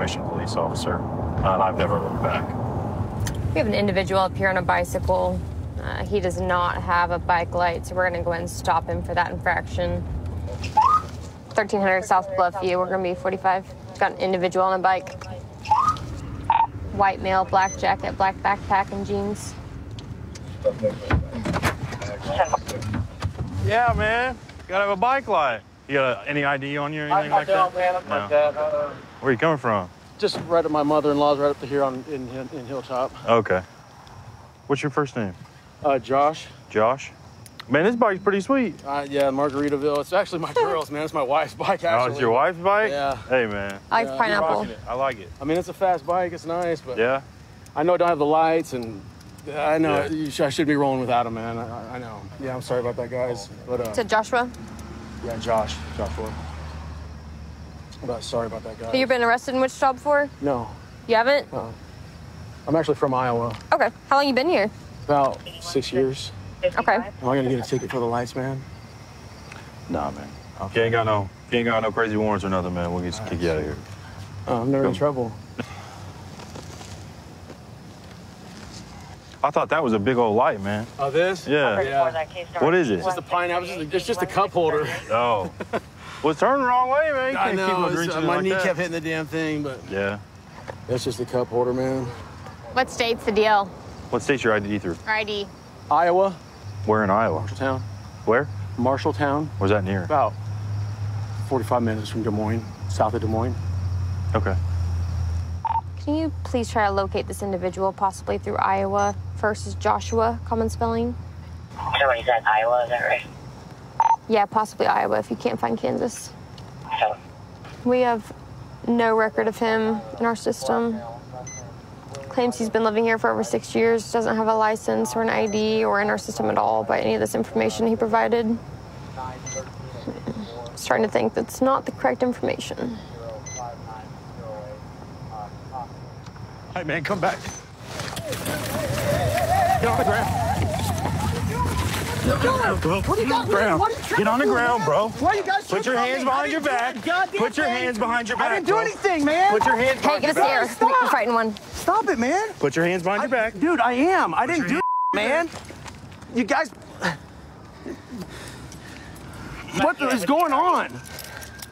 commissioned police officer, and I've never looked back. We have an individual up here on a bicycle. He does not have a bike light, so we're going to go ahead and stop him for that infraction. 1300 South Bluffview, we're going to be 45. Got an individual on a bike. White male, black jacket, black backpack, and jeans. Yeah, man. Gotta have a bike light. You got any ID on you or anything like that? Man, I'm like that. Where are you coming from? Just right at my mother-in-law's right up here in Hilltop. Okay. What's your first name? Josh. Josh? Man, this bike's pretty sweet. Yeah, Margaritaville. It's actually my girl's, man. It's my wife's bike, actually. Oh, it's your wife's bike? Yeah. Hey, man. I like pineapple. I like it. I mean, it's a fast bike. It's nice, but Yeah? I know I don't have the lights, and I know Yeah. I should be rolling without him, man. I know. Yeah, I'm sorry about that, guys. But To Joshua? yeah, Joshua. But sorry about that, guys. Have you been arrested in Wichita before? No. You haven't? I'm actually from Iowa. Okay. How long you been here? About 6 years. Okay. Am I gonna get a ticket for the lights, man? Nah, man. If you ain't got no crazy warrants or nothing, man, we'll just kick you out of here. I'm never in trouble. I thought that was a big old light, man. Oh, this? Yeah. Yeah. What is it? It's just a pineapple. It's just a cup holder. Oh. Well, it's turning the wrong way, man. You I can't keep know. on drinking My like knee that. kept hitting the damn thing, but Yeah. it's just a cup holder, man. What state's the deal? What state's your ID through? Or ID? Iowa, Where in Iowa? Marshalltown. Where? Marshalltown. Where's that near? About 45 minutes from Des Moines, south of Des Moines. Okay. Can you please try to locate this individual, possibly through Iowa? First is Joshua, common spelling. Somebody said Iowa, is that right? Yeah, possibly Iowa if you can't find Kansas. So, We have no record of him in our system. Claims he's been living here for over 6 years, doesn't have a license or an ID or in our system at all by any of this information he provided. Starting to think that's not the correct information. Hey, man, come back. Get on the ground. Bro. What do you got? Ground. What are you trying Get on the to do, ground, man? bro. Why are you guys Put your tripping on hands me? behind your I didn't back. do a goddamn Put your thing. hands behind your back. I didn't do bro. anything, man. Put your hands Hey, behind give your us the air. back. Stop. We're fighting one. Stop it, man. Put your hands behind your back. Dude, I am. I didn't do your it, man. You guys... What is going on?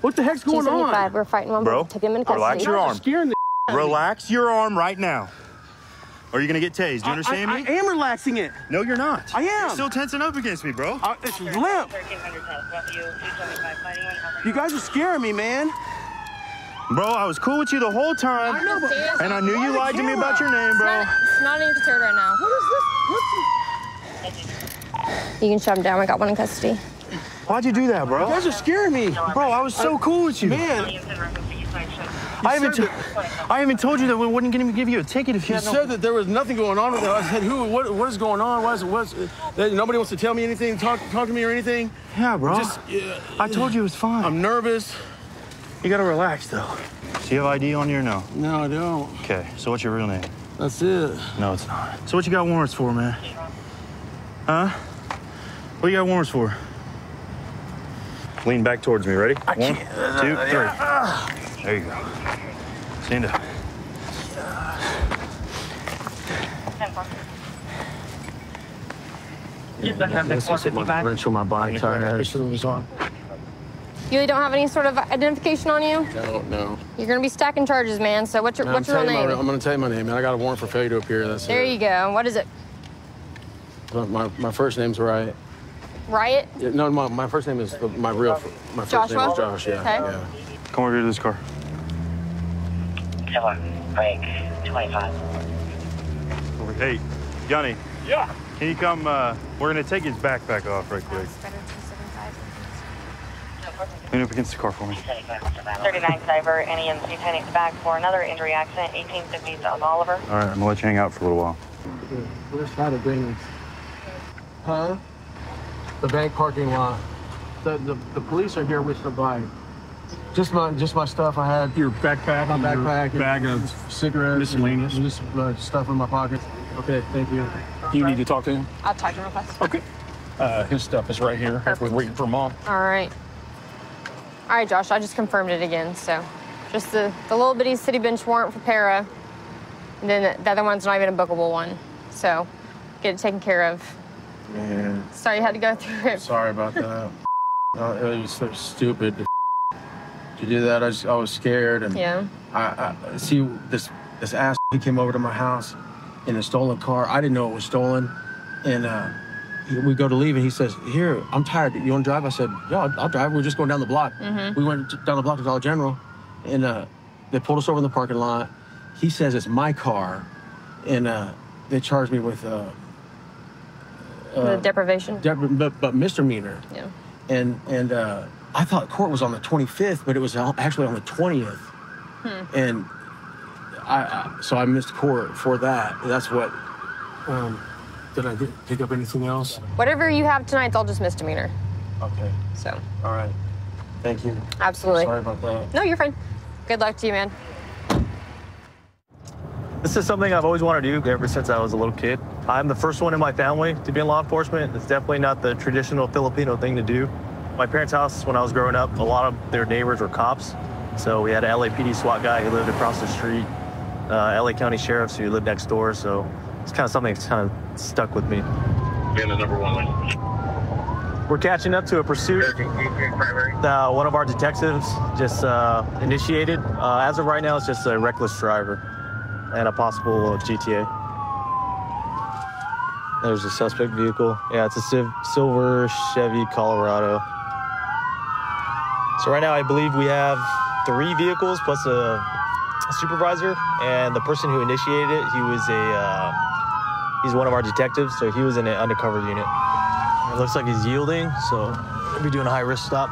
What the heck's going 275, on? we're fighting one. Bro, Took him into relax custody. your arm. Scaring the Relax your arm right now. Or you're gonna get tased. Do you understand I me? am relaxing it. No, you're not. I am. You're still tensing up against me, bro. It's limp. 1300 South Bluffview, 275 fighting one. You guys are scaring me, man. Bro, I was cool with you the whole time. I know, but... And I knew you Why lied the to me camera? about your name, bro. It's not in your concern right now. What is this? You can shut him down. We got one in custody. Why'd you do that, You bro? guys are scaring me. Bro, I was so cool with you. Man, I even told you that we wouldn't give you a ticket if you you had no... said that there was nothing going on with it. I said, what is going on? That nobody wants to tell me anything, talk to me or anything? Yeah, bro. Just, I told you it was fine. I'm nervous. You gotta relax, though. Do you have ID on you or no? No, I don't. Okay, so what's your real name? That's it. No, it's not. So what you got warrants for, man? Huh? What you got warrants for? Lean back towards me, ready? I One, can't. 2, 3. There you go. Stand up. Wrench on my body tire. You really don't have any sort of identification on you? No. You're going to be stacking charges, man. So what's your real name? I'm going to tell you my name, man. I got a warrant for failure to appear. That's There it. you go. What is it? My first name's Riot. Riot? Yeah, no, my first name is my first Joshua? name is Josh. Yeah. Okay. Yeah. Come over here to this car. Come on, break 25. Hey, Johnny. Yeah. Can you come, we're gonna take his backpack off right quick. Lean up against the car for me. 39 Cyber, NEMC 10 back for another injury accident, 1850 South Oliver. All right, I'm gonna let you hang out for a little while. Where's side of things? Huh? The bank parking lot. The police are here with the bike. Just my stuff I had. Your backpack. My backpack. Your bag of cigarettes. miscellaneous. And just stuff in my pocket. Okay, thank you. You need to talk to him? I'll talk to him real fast. Okay. His stuff is right here. We're waiting for Mom. All right. All right, Josh, I just confirmed it again, so Just the little bitty city bench warrant for para. And then the other one's not even a bookable one. So get it taken care of. Man. Sorry you had to go through it. Sorry about that. It was so stupid to do that. I was scared. And Yeah. I see this ass, he came over to my house in a stolen car. I didn't know it was stolen. And we go to leave, and he says, here, I'm tired. You want to drive? I said, yeah, I'll drive. We're just going down the block. We went down the block to Dollar General, and they pulled us over in the parking lot. He says it's my car, and they charged me with The deprivation. but misdemeanor. Yeah. And I thought court was on the 25th, but it was actually on the 20th. And so I missed court for that. That's what. Did I pick up anything else? Whatever you have tonight's all just misdemeanor. Okay. So. All right. Thank you. Absolutely. Sorry about that. No, you're fine. Good luck to you, man. This is something I've always wanted to do ever since I was a little kid. I'm the first one in my family to be in law enforcement. It's definitely not the traditional Filipino thing to do. My parents' house, when I was growing up, a lot of their neighbors were cops. So we had an LAPD SWAT guy who lived across the street, LA County sheriffs who lived next door. So it's kind of something that's kind of stuck with me. Being the number one lane. We're catching up to a pursuit. One of our detectives just initiated. As of right now, it's just a reckless driver and a possible GTA. There's a suspect vehicle. Yeah, it's a silver Chevy Colorado. So right now, I believe we have 3 vehicles plus a supervisor, and the person who initiated it, he's one of our detectives, so he was in an undercover unit. It looks like he's yielding, so we'll be doing a high-risk stop.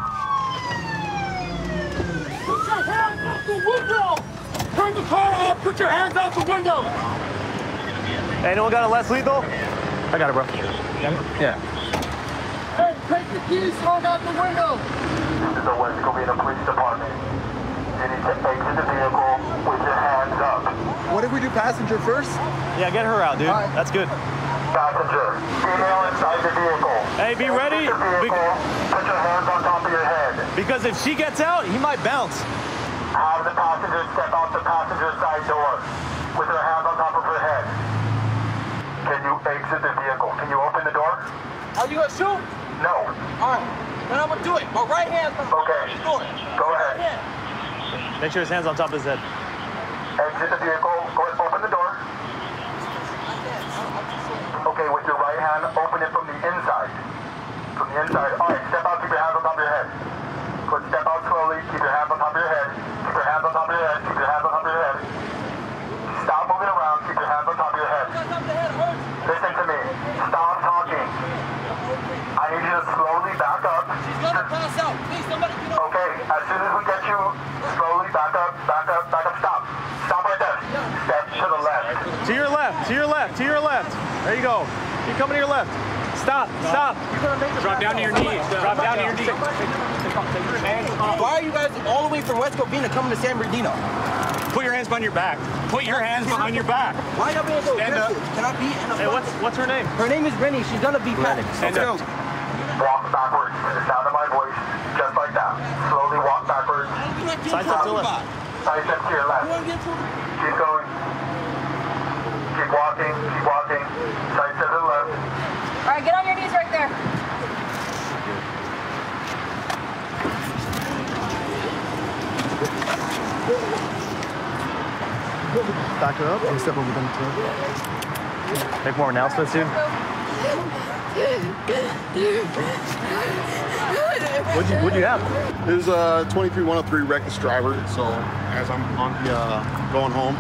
Put your hands out the window! Turn the car off! Put your hands out the window! Anyone got a less lethal? I got it, bro. Yeah. Hey, take the keys, throw it out the window! This is the West Covina Police Department. You need to exit the vehicle with your hands up. What if we do passenger first? Yeah, get her out, dude. All right. That's good. Passenger, female inside the vehicle. Hey, be ready. Exit the vehicle, put your hands on top of your head. Because if she gets out, he might bounce. Have the passenger step out the passenger side door with her hands on top of her head. Can you exit the vehicle? Can you open the door? Are you gonna shoot? No. All right, then I'm gonna do it. My right hand's gonna Okay. do it. Go ahead. Make sure his hand's on top of his head. Exit the vehicle. Go ahead, open the door. Okay, with your right hand, open it from the inside. From the inside. All right, step out, keep your hands on top of your head. Go ahead, step out slowly, keep your hands on top of your head. Keep your hands on top of your head, keep your hands on top of your head. Stop moving around, keep your hands on top of your head. Listen to me. Stop talking. I need you to slowly back up. She's gonna pass out. Please, somebody get up. Okay, as soon as we get you, slowly back up, stop. Stop right there. Step to the left. To your left, to your left, to your left. There you go. Keep coming to your left. Stop, stop. Drop down to your knees. Drop down to your knees. Why are you guys all the way from West Covina coming to San Bernardino? Put your hands behind your back. Put your hands behind your back. Why y'all being so Stand up. aggressive? Can I be in a Hey, what's her name? Her name is Rennie. She's gonna be panicked. Stand up. Walk backwards to the sound of my voice, just like that. Slowly walk backwards. Side step to the left. Side step to your left. Keep going. Keep walking, keep walking. Side step to the left. All right, get on your knees right there. Back her up and step over them too. Make more announcements, dude. What'd you have? It was a 23103 reckless driver. So as I'm on the going home,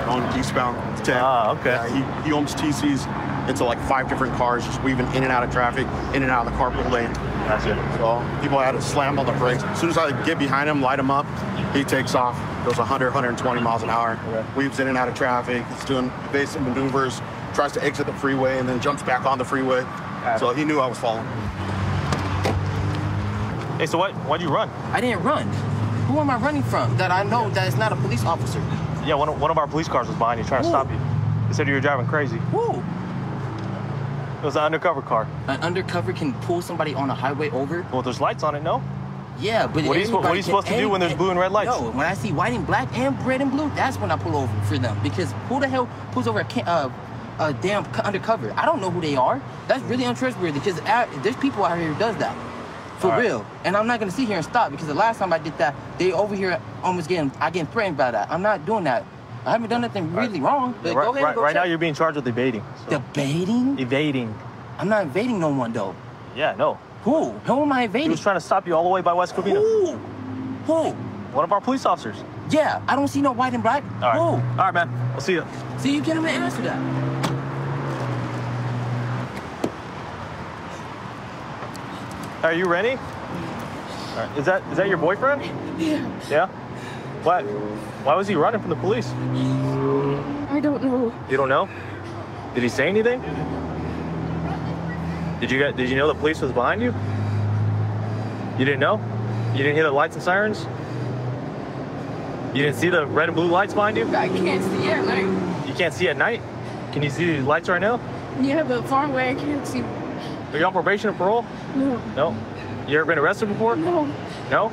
on eastbound 10. Ah, okay. He almost TCs into like 5 different cars, just weaving in and out of traffic, in and out of the carpool lane. That's it. So people had to slam on the brakes. As soon as I get behind him, light him up, he takes off, goes 100, 120 miles an hour, weaves in and out of traffic, he's doing evasive maneuvers, tries to exit the freeway, and then jumps back on the freeway. So he knew I was following. Hey, so why'd you run? I didn't run. Who am I running from? That I know that is not a police officer. Yeah, one of our police cars was behind you trying to stop you. They said you were driving crazy. Who? It was an undercover car. An undercover can pull somebody on a highway over? Well, there's lights on it, no? Yeah, but What are you supposed to do when there's blue and red lights? No, when I see white and black and red and blue, that's when I pull over for them. Because who the hell pulls over a damn undercover? I don't know who they are. That's really untrustworthy because there's people out here who does that. For real. And I'm not going to sit here and stop because the last time I did that, they over here almost getting threatened by that. I'm not doing that. I haven't done nothing really wrong. But go ahead and go right now check. you're being charged with evading. So. Debating? Evading. I'm not evading no one, though. Yeah, no. Who? Who am I evading? He was trying to stop you all the way by West Covina. Who? One of our police officers. Yeah, I don't see no white and black. All right. Who? All right, man. I'll see you. See, you can't even answer that. Are you ready? All right. Is that your boyfriend? Yeah. Yeah? What? Why was he running from the police? I don't know. You don't know? Did he say anything? Did you know the police was behind you? You didn't know? You didn't hear the lights and sirens? You didn't see the red and blue lights behind you? I can't see at night. You can't see at night? Can you see the lights right now? Yeah, but far away I can't see. Are you on probation or parole? No. No? You ever been arrested before? No. No?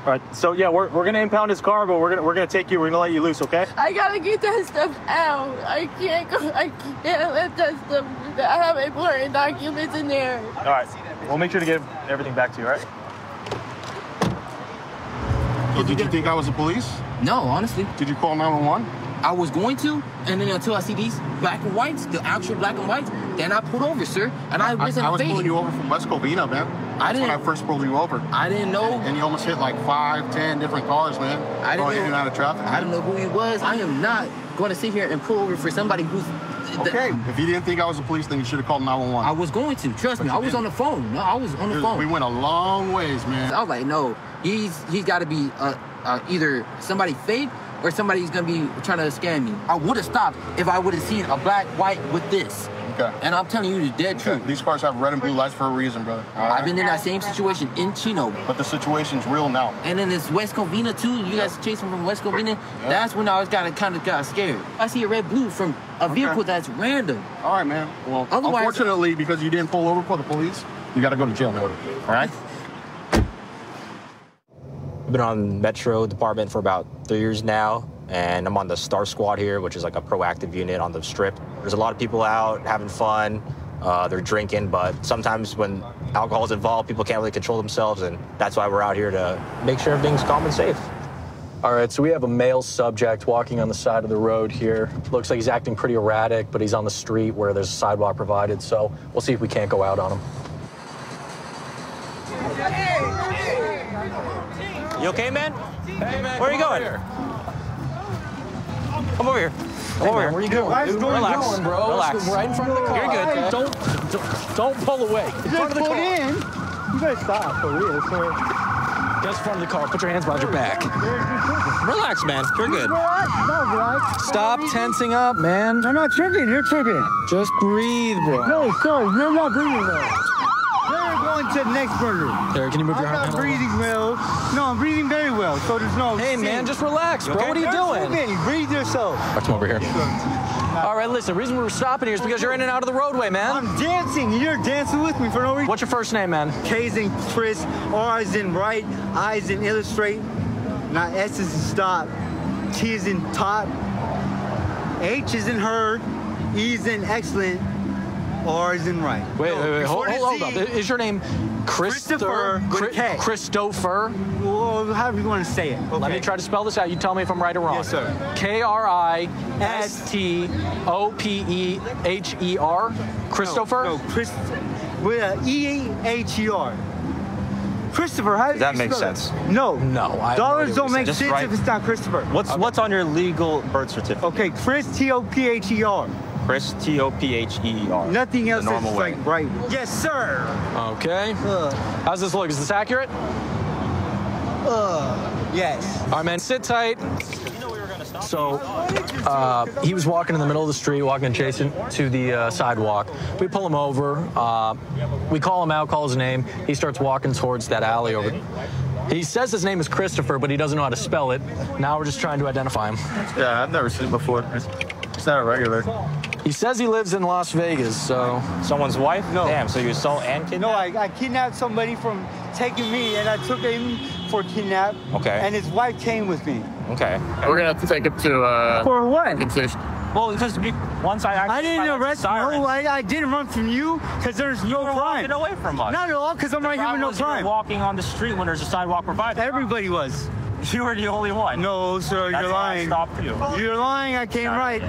All right, so yeah, we're gonna impound his car, but we're gonna take you. We're gonna let you loose, okay? I gotta get that stuff out. I can't let that stuff. I have important documents in there. All right, we'll make sure to give everything back to you, all right? So did you think I was the police? No, honestly. Did you call 911? I was going to, and then until I see these black and whites, the actual black and whites, then I pulled over, sir. And I wasn't I was evading. pulling you over from West Covina, man. That's when I first pulled you over. I didn't know. And you almost hit like 5, 10 different cars, man. Going in and out of traffic. I didn't know who he was. I am not going to sit here and pull over for somebody who's... Okay, if you didn't think I was the police, then you should have called 911. I was going to. Trust me, I was on the phone. No, I was on the phone. We went a long ways, man. I was like, no, he's got to be either somebody fake or somebody's going to be trying to scam me. I would have stopped if I would have seen a black, white with this. Okay. And I'm telling you the dead truth. These cars have red and blue lights for a reason, brother. All right? I've been in that same situation in Chino. But the situation's real now. And then this West Covina too. You guys chasing from West Covina. Yep. That's when I was kind of got scared. I see a red blue from a vehicle that's random. All right, man. Well, otherwise, unfortunately, because you didn't pull over for the police, you got to go to jail now. All right? I've been on Metro Department for about 3 years now, and I'm on the Star Squad here, which is like a proactive unit on the Strip. There's a lot of people out having fun. They're drinking, but sometimes when alcohol is involved, people can't really control themselves, and that's why we're out here to make sure everything's calm and safe. All right, so we have a male subject walking on the side of the road here. Looks like he's acting pretty erratic, but he's on the street where there's a sidewalk provided, so we'll see if we can't go out on him. You okay, man? Hey, man. Where are you going? Come over here. Come over here. Where are you going? Dude, Relax. Going, bro? Relax. Right in front of the car. You're good. Don't pull away. In front of the car. You better stop for real, sir. Just in front of the car. Put your hands behind your back. Relax, man. You're good. Stop tensing up, man. I'm not tripping. You're tripping. Just breathe, bro. No, sir. You're not breathing well. You're going to the next burger. There, can you move your hand? I'm not breathing well. No, I'm breathing very well, so there's no... Hey, man, just relax, bro. Okay? What are you doing? Tripping. Breathe yourself. Come over here. All right, listen, the reason we're stopping here is because you're in and out of the roadway, man. I'm dancing. You're dancing with me for no reason. What's your first name, man? K's in Chris, R is in right, I is in illustrate, not S is in stop, T is in top, H is in heard, E is in excellent, R is in right. Wait, hold up. Is your name Christopher with K. Christopher? Well, however you want to say it. Okay. Let me try to spell this out. You tell me if I'm right or wrong. Yes, sir. K-R-I-S-T-O-P-E-H-E-R? Christopher? No, Chris, with an E-H-E-R. Christopher, how Does that make sense? No. No. Dollars don't make Just sense write- if it's not Christopher. What's on your legal birth certificate? Okay, Chris, T-O-P-H-E-R. Chris, T-O-P-H-E-R. Nothing else The normal is way. like right. Yes, sir. Okay. How's this look? Is this accurate? Yes. All right, man, sit tight. So he was walking in the middle of the street, walking adjacent to the sidewalk. We pull him over. We call him out, call his name. He starts walking towards that alley over. He says his name is Christopher, but he doesn't know how to spell it. Now we're just trying to identify him. Yeah, I've never seen it before. It's not a regular. He says he lives in Las Vegas, so. Someone's wife? No. Damn, so you assault and kidnap? No, I kidnapped somebody from taking me, and I took him for kidnap. Okay. And his wife came with me. Okay. We're gonna have to take it to For what? compensation. Well, because once I didn't arrest you. No, I didn't run from you because there's no crime. Walking away from us. Not at all, because I'm right here with no crime. You were walking on the street when there's a sidewalk provided. Everybody was. You were the only one. No, sir, That's you're why I lying. stopped you. You're lying. I came right.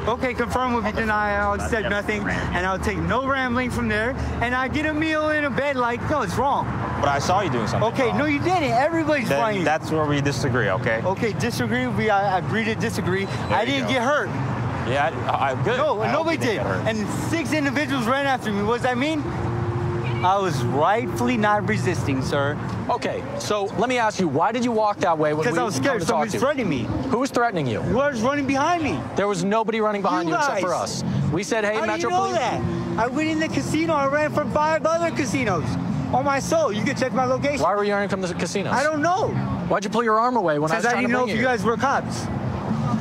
Okay, confirm with me, deny. I'll accept nothing, and I'll take no rambling from there. And I get a meal in a bed like, no, it's wrong. But I saw you doing something. Okay, wrong. no, you didn't. Everybody's Then lying. that's where we disagree, okay? Okay, disagree. I agree to disagree. I didn't get hurt. Yeah, I'm good. No, I hope nobody you didn't did. get hurt. And 6 individuals ran after me. What does that mean? I was rightfully not resisting, sir. Okay, so let me ask you, why did you walk that way when Because we I was come scared. to talk Somebody's to you? threatening me. Who was threatening you? Who was running behind me? There was nobody running behind you, except for guys. us. We said, hey, How do Metro you know Police. that? I went in the casino. I ran from 5 other casinos. On my soul. You can check my location. Why were you running from the casinos? I don't know. Why'd you pull your arm away when I was Because I trying didn't to know bring if you guys were cops.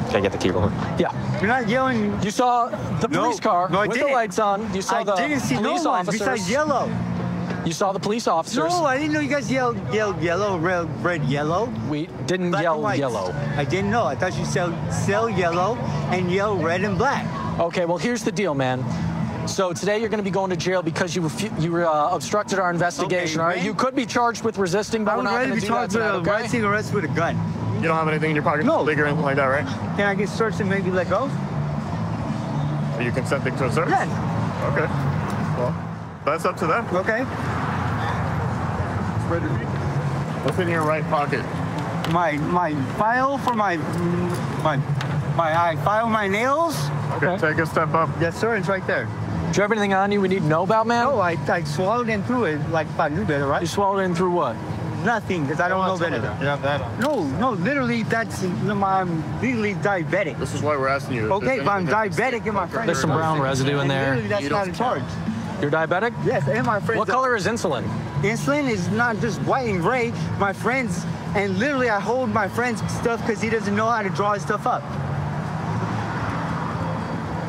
Can I get the key real quick? Yeah. You're not yelling. You saw the police car no, I with didn't. the lights on. You saw I the didn't see police no one officers. besides yellow. You saw the police officers. No, I didn't know you guys yelled yellow, red, yellow. We didn't Black and yell white. yellow. I didn't know. I thought you sell yellow and yell red and black. Okay, well, here's the deal, man. So today you're going to be going to jail because you obstructed our investigation. Okay, all right, man. you could be charged with resisting, but I we're would not rather going be to do that charged with tonight, okay? arresting arrest with a gun. You don't have anything in your pocket? No. Big or anything like that, right? Can I get searched and maybe let go? Are you consenting to a search? Yes. Okay. Well, that's up to them. Okay. What's in your right pocket? My file for I file my nails. Okay, take a step up. Yes, sir. It's right there. Do you have anything on you we need to know about, man? No, I swallowed in through it like if I knew better, right? You swallowed in through what? Nothing, because I don't know better. You have that on. No, literally, I'm legally diabetic. This is why we're asking you. Okay, but I'm diabetic and my friend. There's some brown residue in there. Literally, that's not in charge. You're diabetic? Yes, and my friends. What color is insulin? Insulin is not just white and gray. My friends, and literally I hold my friend's stuff because he doesn't know how to draw his stuff up.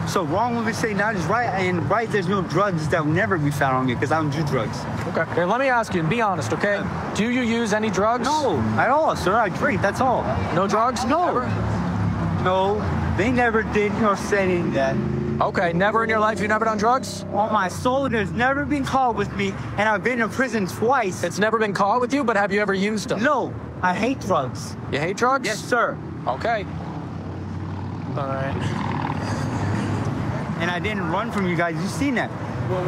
So wrong when we say not is right, and right there's no drugs that will never be found on me because I don't do drugs. Okay. Here, let me ask you, and be honest, okay? Do you use any drugs? No, at all, sir. I drink, that's all. No drugs? No. Ever? No, they never did nor said any of that. Okay, never in your life you've never done drugs? On my soul, there's never been caught with me, and I've been in prison twice. It's never been caught with you, but have you ever used them? No, I hate drugs. You hate drugs? Yes, sir. Okay. All right. And I didn't run from you guys. You seen that?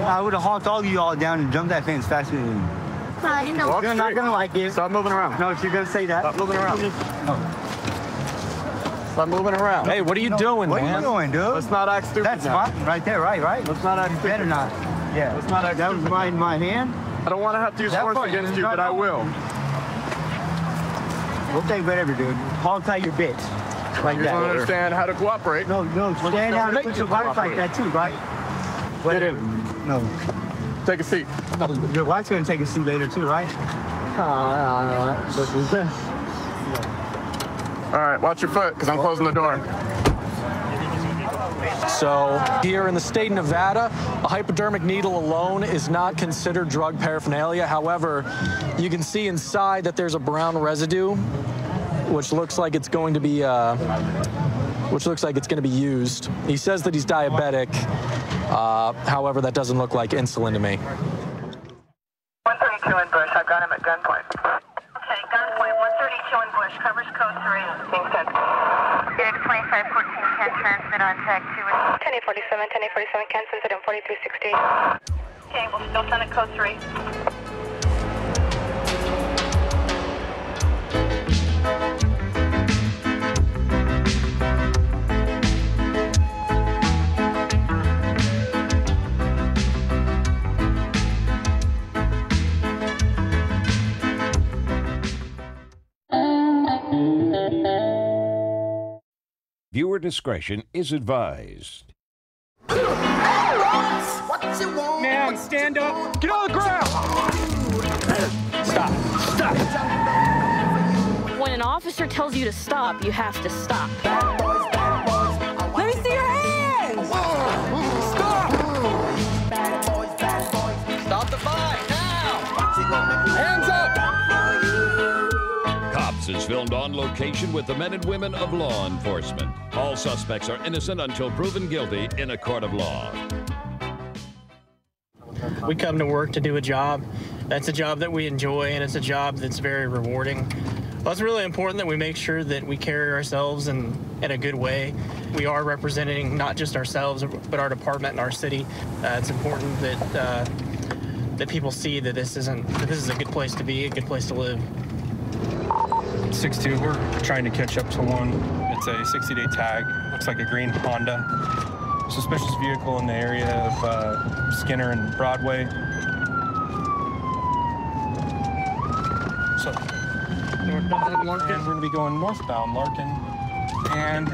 I would have hawked all of you all down and jumped that fence faster than you. You're not gonna like it. Stop moving around. No, if you're gonna say that. Stop moving around. No. Stop moving around. Hey, what are you doing, What man? are you doing, dude? Let's not act stupid. That's now. fine. Right there, right? Let's not act You stupid. better not. Yeah. Let's not act That was stupid. my hand. I don't want to have to use That force part, against you're you, but not- I will. Okay, whatever, dude. Hold tight your bitch. Like You don't that. understand how to cooperate. No, stand out and put your wife like that too, right? Get in. No. Take a seat. Your wife's gonna take a seat later too, right? All right, watch your foot, because I'm closing the door. So here in the state of Nevada, a hypodermic needle alone is not considered drug paraphernalia. However, you can see inside that there's a brown residue, which looks like it's going to be used. He says that he's diabetic. However, that doesn't look like insulin to me. 132 in Bush. I've got him at gunpoint. Okay, gunpoint. 132 in Bush. Covers code 3. Being sent. Phoenix 2514 can transmit on tag 2. 10847. 10847 can send it in 4360. Okay, we'll still send it code 3. Viewer discretion is advised. Man, stand up. Get on the ground. Stop. Stop. When an officer tells you to stop, you have to stop. Let me see your hands! This is filmed on location with the men and women of law enforcement. All suspects are innocent until proven guilty in a court of law. We come to work to do a job. That's a job that we enjoy, and it's a job that's very rewarding. Well, it's really important that we make sure that we carry ourselves in a good way. We are representing not just ourselves, but our department and our city. It's important that that people see that this is a good place to be, a good place to live. 6'2", we're trying to catch up to one. It's a 60-day tag. Looks like a green Honda. Suspicious vehicle in the area of Skinner and Broadway. So, and we're going to be going northbound, Larkin. And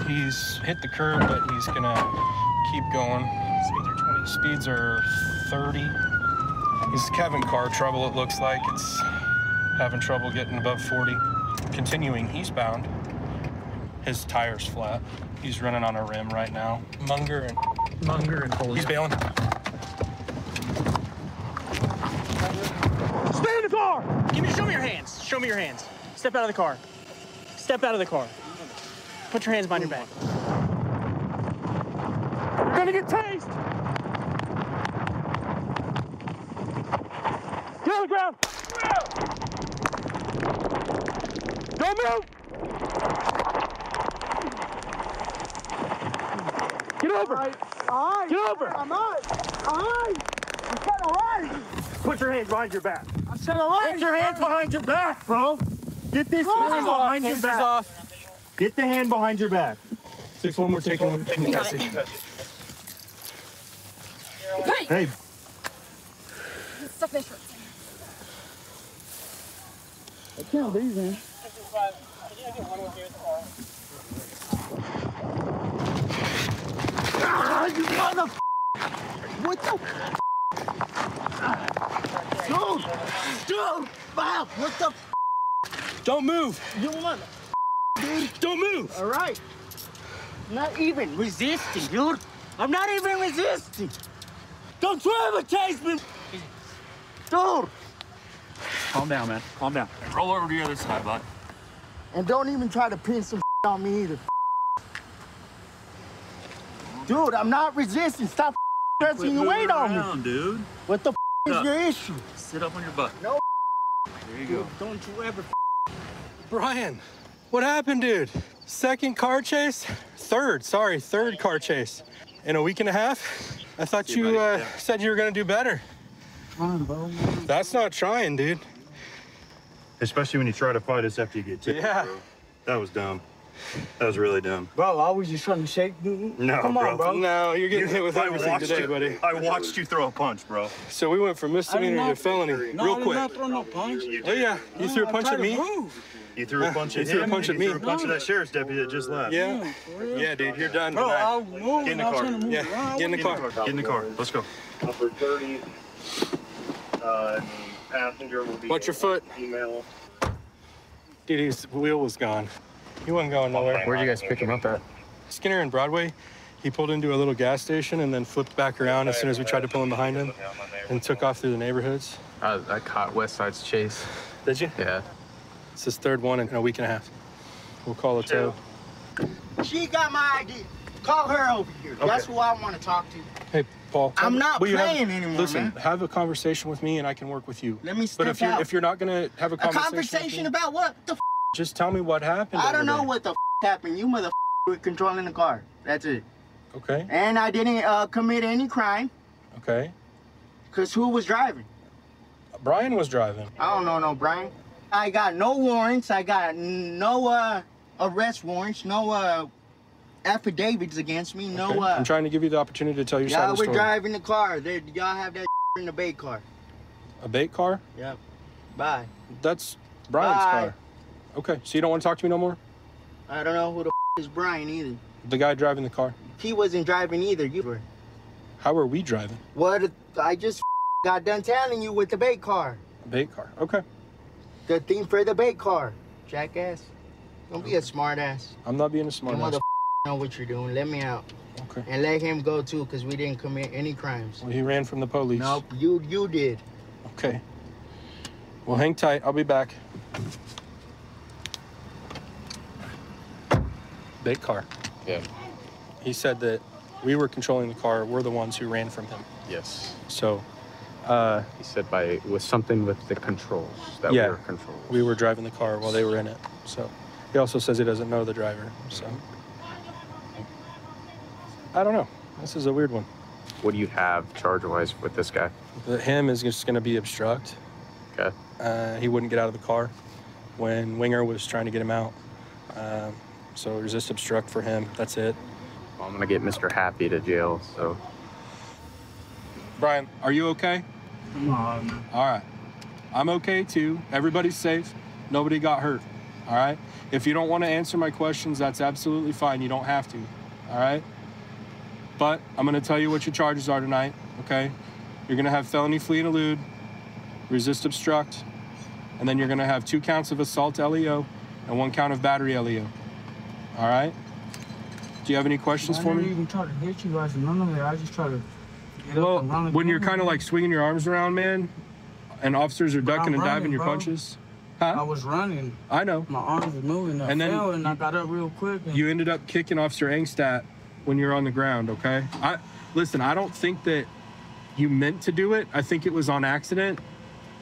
he's hit the curb, but he's going to keep going. Speeds are 30. He's having car trouble, it looks like. It's having trouble getting above 40. Continuing eastbound, his tire's flat. He's running on a rim right now. Munger and Polio. He's bailing. Stay in the car! Show me your hands. Show me your hands. Step out of the car. Step out of the car. Put your hands behind your back. You're gonna get tased! Get on the ground! Don't move! Get over! All right. Get over! I'm all right. I said all right. Put your hands behind your back. I said all right. Put your hands behind your back, bro. Get this hand behind your back. Off. Get the hand behind your back. 6-1, we're taking one. Hey. Stuff my shorts. I can't leave, man. You mother. What the? Dude, Bob, what the? Don't move. You mother. Dude, don't move. All right. Not even resisting, dude. I'm not even resisting. Don't try to chase me, dude. Calm down, man. Calm down. Roll over to the other side, bud. And don't even try to pin some on me either. Dude, I'm not resisting. Stop pressing your weight on me. Dude. What the is your issue? Sit up on your butt. No. There you go. Don't you ever. Brian, what happened, dude? Second car chase? Third car chase. In a week and a half? I thought you said you were gonna do better. Come on, bro. That's not trying, dude. Especially when you try to fight us after you get tipped. Yeah. Bro. That was dumb. That was really dumb. Bro, I was just trying to shake you. No, Come on, bro. No, you're getting hit with everything today, buddy. I watched you throw a punch, bro. So we went from misdemeanor to felony real quick. I did not throw no punch. Oh, yeah. You threw a punch at me? You threw a punch at him. You threw a punch at me. You threw a punch at that sheriff's deputy that just left. Yeah. Yeah, dude, you're done Bro, tonight. I'll move. Get in the car. Yeah, get in the car. Get in the car. Let's go. Number 30. Passenger will be. Watch your foot. Female. Dude, his wheel was gone. He wasn't going nowhere. Where'd you guys pick him up at? Skinner and Broadway. He pulled into a little gas station and then flipped back around as soon as we tried to pull him behind him and took off through the neighborhoods. I caught West Side's chase. Did you? Yeah. It's his third one in a week and a half. We'll call a tow. She got my ID. Call her over here. Okay. That's who I want to talk to. Hey, Paul. I'm not will you playing anymore, Listen, man. have a conversation with me and I can work with you. Let me step But out. if you're not gonna have a A conversation, conversation about what? The just tell me what happened. I don't over know there. what the happened. You mother were controlling the car. That's it. Okay. And I didn't commit any crime. Okay. Because who was driving? Brian was driving. I don't know no Brian. I got no warrants. I got no arrest warrants. No affidavits against me. No. Okay. I'm trying to give you the opportunity to tell your side Y'all of the were story. driving the car. Y'all have that in the bait car. A bait car? Yep. Bye. That's Brian's Bye. car. Okay, so you don't want to talk to me no more? I don't know who the is Brian either. The guy driving the car. He wasn't driving either. You were. How are we driving? What? I just got done telling you with the bait car. Bait car. Okay. The thing for the bait car. Jackass. Don't be a smart ass. I'm not being a smart You ass. know what you're doing. Let me out. Okay. And let him go too, because we didn't commit any crimes. Well, he ran from the police. Nope, you did. Okay. Well, hang tight. I'll be back. big car. Yeah. He said that we were controlling the car. We're the ones who ran from him. Yes. So, he said it was something with the controls that yeah, we were controlling. we were driving the car while they were in it. So, he also says he doesn't know the driver. So, I don't know. This is a weird one. What do you have charge-wise with this guy? Him is just going to be obstruct. Okay. He wouldn't get out of the car when Winger was trying to get him out. So resist obstruct for him. That's it. Well, I'm going to get Mr. Happy to jail, so. Brian, are you okay? Come on, man. All right. I'm okay, too. Everybody's safe. Nobody got hurt. All right? If you don't want to answer my questions, that's absolutely fine. You don't have to. All right? But I'm going to tell you what your charges are tonight, okay? You're going to have felony flee and elude, resist obstruct, and then you're going to have 2 counts of assault LEO and 1 count of battery LEO. All right? Do you have any questions for me? I didn't even try to hit you guys. None of that. I just try to get Well, up and run. when you're kind of like swinging your arms around, man, and officers are ducking and diving your punches. Huh? I was running. I know. My arms were moving. I fell and I got up real quick. And You ended up kicking Officer Engstadt when you're on the ground, okay? Listen, I don't think that you meant to do it. I think it was on accident,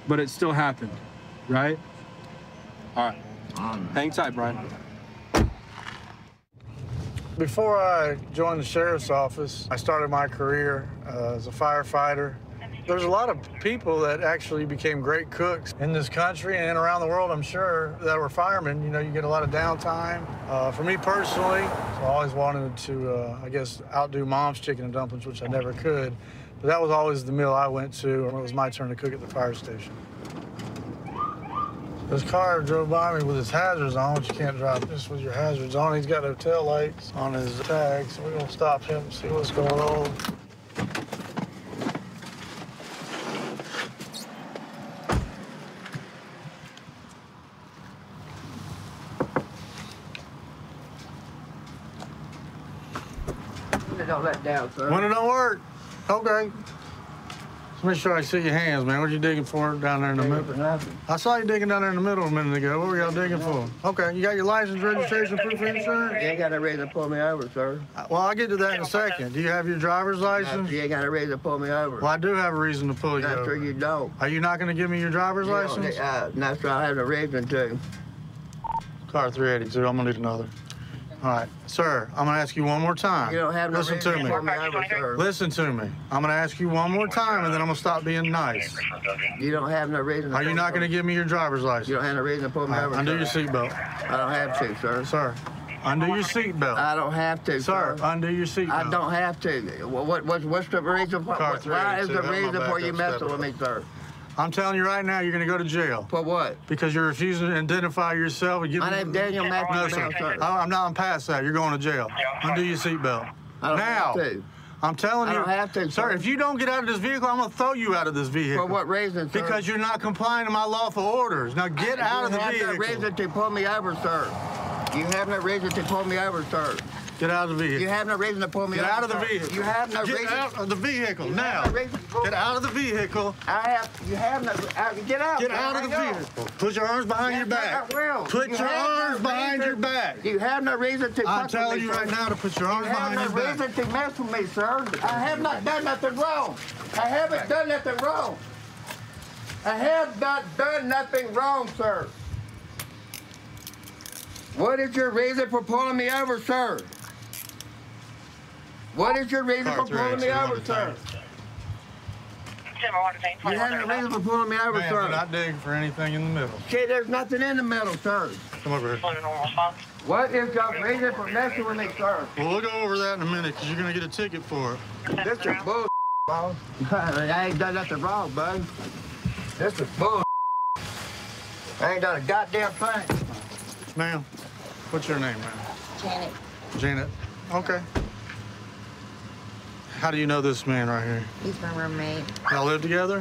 but it still happened, right? All right. Hang tight, Brian. Before I joined the sheriff's office, I started my career as a firefighter. There's a lot of people that actually became great cooks in this country and around the world, I'm sure, that were firemen. You know, you get a lot of downtime. For me personally, I always wanted to, I guess, outdo Mom's chicken and dumplings, which I never could. But that was always the meal I went to when it was my turn to cook at the fire station. This car drove by me with his hazards on, which you can't drive this with your hazards on. He's got no tail lights on his tag, so we're gonna stop him and see what's going on. Don't let down, sir. When it don't work, okay. Let's make sure I see your hands, man. What you digging for down there in the middle? I saw you digging down there in the middle a minute ago. What were y'all digging for? Okay, you got your license, registration, proof of insurance? You ain't got a reason to pull me over, sir. Well, I'll get to that in a second. Do you have your driver's license? You ain't got a reason to pull me over. Well, I do have a reason to pull you Not over. sure you don't. Are you not going to give me your driver's license? Not sure I have a reason to. Car 382, I'm going to need another. All right, sir, I'm going to ask you one more time. You don't have no Listen reason to to me. pull me over, sir. Listen to me. I'm going to ask you one more time, and then I'm going to stop being nice. You don't have no reason to Are you not going to give me your driver's license? You don't have no reason to pull me over, Undo your sir. seatbelt. I don't have to, sir. Sir, undo your seatbelt. I don't have to, Sir, undo your seatbelt. I don't have to. What's the reason for? Car Why is 382, the have my reason for you backup messing with me, sir? I'm telling you right now, you're going to go to jail. For what? Because you're refusing to identify yourself. And give My name's Daniel Matthews. No, sir. Sir. I'm past that. You're going to jail. Undo your seatbelt. I don't now. have to. I'm telling you. I don't have to, sir. If you don't get out of this vehicle, I'm going to throw you out of this vehicle. For what reason, sir? Because you're not complying to my lawful orders. Now get out of the vehicle. You have no reason to pull me over, sir. You have no reason to pull me over, sir. Get out of the vehicle. You have no reason to pull me over. Get out of the sir. vehicle. You have no reason. Get out of the vehicle You now. have no reason to pull Get out of the vehicle. You have no. Get out. Get out of the vehicle. Put your arms behind your back. Put your arms behind your back. You have no reason to. I'm telling you right now to put your arms behind your back. You have no reason to mess with me, sir. I have not done nothing wrong. I haven't done nothing wrong. I have not done nothing wrong, sir. What is your reason for pulling me over, sir? What is your reason for pulling me over, sir? You have no reason for pulling me over, Man, sir. we're not digging for anything in the middle. See, there's nothing in the middle, sir. Come over here. What is your reason for messing with me, sir? Well, we'll go over that in a minute because you're going to get a ticket for it. This is bull, boss. I ain't done nothing wrong, bud. This is bull. I ain't done a goddamn thing. Ma'am, what's your name, ma'am? Janet. Janet. Okay. How do you know this man right here? He's my roommate. Y'all live together?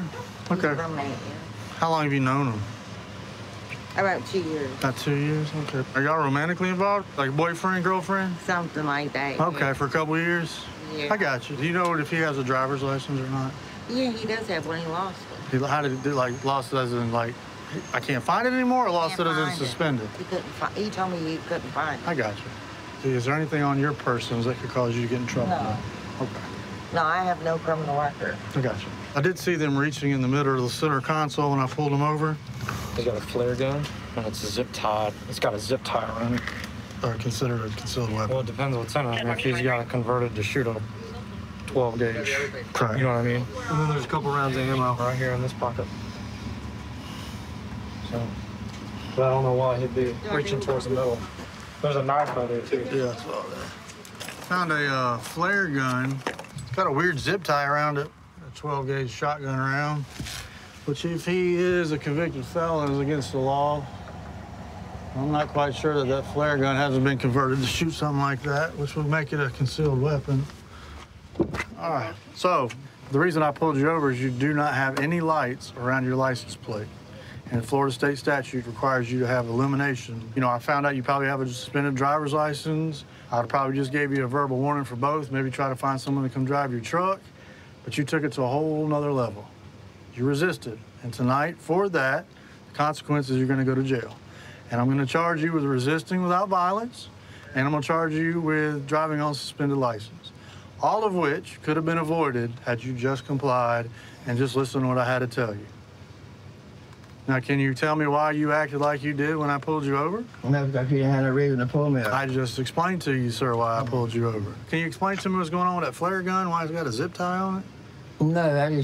Okay. He's my roommate, yeah. How long have you known him? About 2 years. About 2 years? Okay. Are y'all romantically involved? Like boyfriend, girlfriend? Something like that. Okay, yeah. for a couple of years? Yeah. I got you. Do you know if he has a driver's license or not? Yeah, he does have one. He lost it. How did he do, like, lost it as in, like, I can't find it anymore, or lost it as in suspended? He couldn't find. He told me he couldn't find it. I got you. Is there anything on your persons that could cause you to get in trouble? No. Okay. No, I have no criminal record. I got you. I did see them reaching in the middle of the center console when I pulled them over. They got a flare gun, and it's a zip tie. It's got a zip tie around it. Or considered a concealed weapon? Well, it depends what's in it. I mean, if he's got it converted to shoot a 12 gauge, right. You know what I mean? And then there's a couple rounds of ammo right here in this pocket. So, but I don't know why he'd be reaching towards the middle. There's a knife right there, too. Yeah, I saw that. Found a flare gun. It's got a weird zip tie around it. A 12 gauge shotgun round. Which, if he is a convicted felon, is against the law. I'm not quite sure that that flare gun hasn't been converted to shoot something like that, which would make it a concealed weapon. All right, so the reason I pulled you over is you do not have any lights around your license plate. And Florida state statute requires you to have illumination. You know, I found out you probably have a suspended driver's license. I'd probably just gave you a verbal warning for both, maybe try to find someone to come drive your truck, but you took it to a whole nother level. You resisted, and tonight, for that, the consequences, you're gonna go to jail. And I'm gonna charge you with resisting without violence, and I'm gonna charge you with driving on suspended license. All of which could have been avoided had you just complied and just listened to what I had to tell you. Now, can you tell me why you acted like you did when I pulled you over? No, because you had no reason to pull me over. I just explained to you, sir, why I pulled you over. Can you explain to me what's going on with that flare gun, why it's got a zip tie on it? No,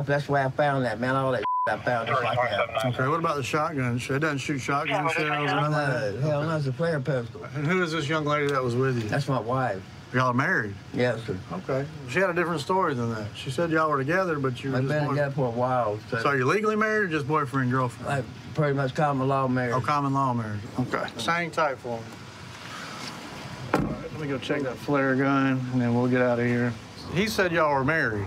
that's where I found that, man. All that I found just like that. Okay, what about the shotgun? It doesn't shoot shotgun shells or nothing? No, hell no, it's a flare pistol. And who is this young lady that was with you? That's my wife. Y'all are married? Yes, sir. Okay. She had a different story than that. She said y'all were together, but you were I've been together for a while. So you're legally married or just boyfriend, girlfriend? Like pretty much common law marriage. Oh, common law marriage. Okay. Hang tight for me. All right, let me go check that flare gun, and then we'll get out of here. He said y'all were married.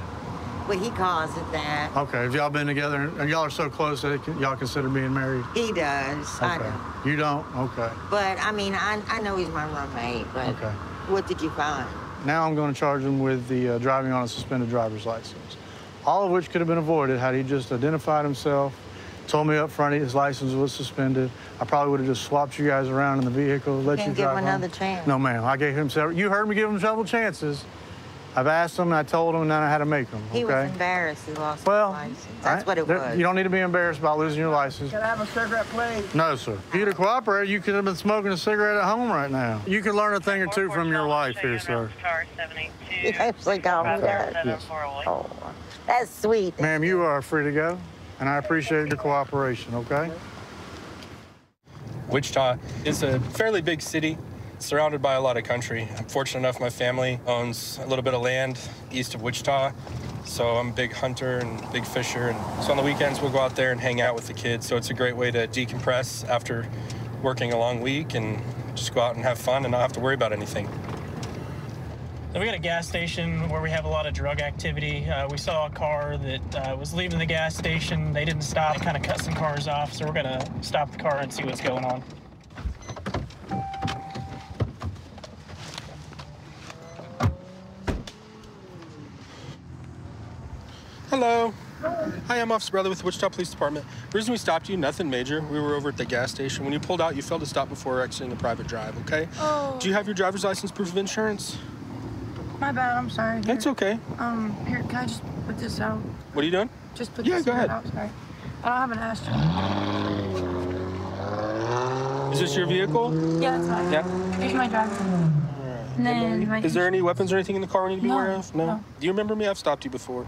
Well, he calls it that. Okay. Have y'all been together, and y'all are so close that y'all consider being married? He does. Okay. I do. You don't? Okay. But, I mean, I know he's my roommate, but Okay. what did you find? Now I'm going to charge him with the driving on a suspended driver's license. All of which could have been avoided had he just identified himself, told me up front his license was suspended. I probably would have just swapped you guys around in the vehicle, let you drive give him home. another chance. No, ma'am. I gave him several. You heard me give him several chances. I've asked him, and I told him, and then I had to make him. He was okay? embarrassed he lost his Well, license. That's what it was. You don't need to be embarrassed about losing your license. Can I have a cigarette, please? No, sir. If you'd have cooperated, you could have been smoking a cigarette at home right now. You can learn a thing or two from your wife here, sir. You actually called me that? Yes. Oh, that's sweet. Ma'am, you are free to go, and I appreciate your cooperation, okay? Wichita is a fairly big city, surrounded by a lot of country. I'm fortunate enough my family owns a little bit of land east of Wichita, so I'm a big hunter and big fisher. And so on the weekends, we'll go out there and hang out with the kids. So it's a great way to decompress after working a long week and just go out and have fun and not have to worry about anything. So we got a gas station where we have a lot of drug activity. We saw a car that was leaving the gas station. They didn't stop, kind of cut some cars off. So we're gonna stop the car and see what's going on. Hello. Hi, I'm Officer Bradley with the Wichita Police Department. The reason we stopped you, nothing major. We were over at the gas station. When you pulled out, you failed to stop before exiting a private drive, okay? Oh. Do you have your driver's license, proof of insurance? My bad, I'm sorry. Here. It's okay. Here, can I just put this out? What are you doing? Just put Yeah, this go ahead. out, sorry. I don't have an ashtray. Is this your vehicle? Yeah, that's mine. Yeah. Here's my driver's license. And then my Is there any weapons or anything in the car we need to be No, aware of? no. Do you remember me? I've stopped you before.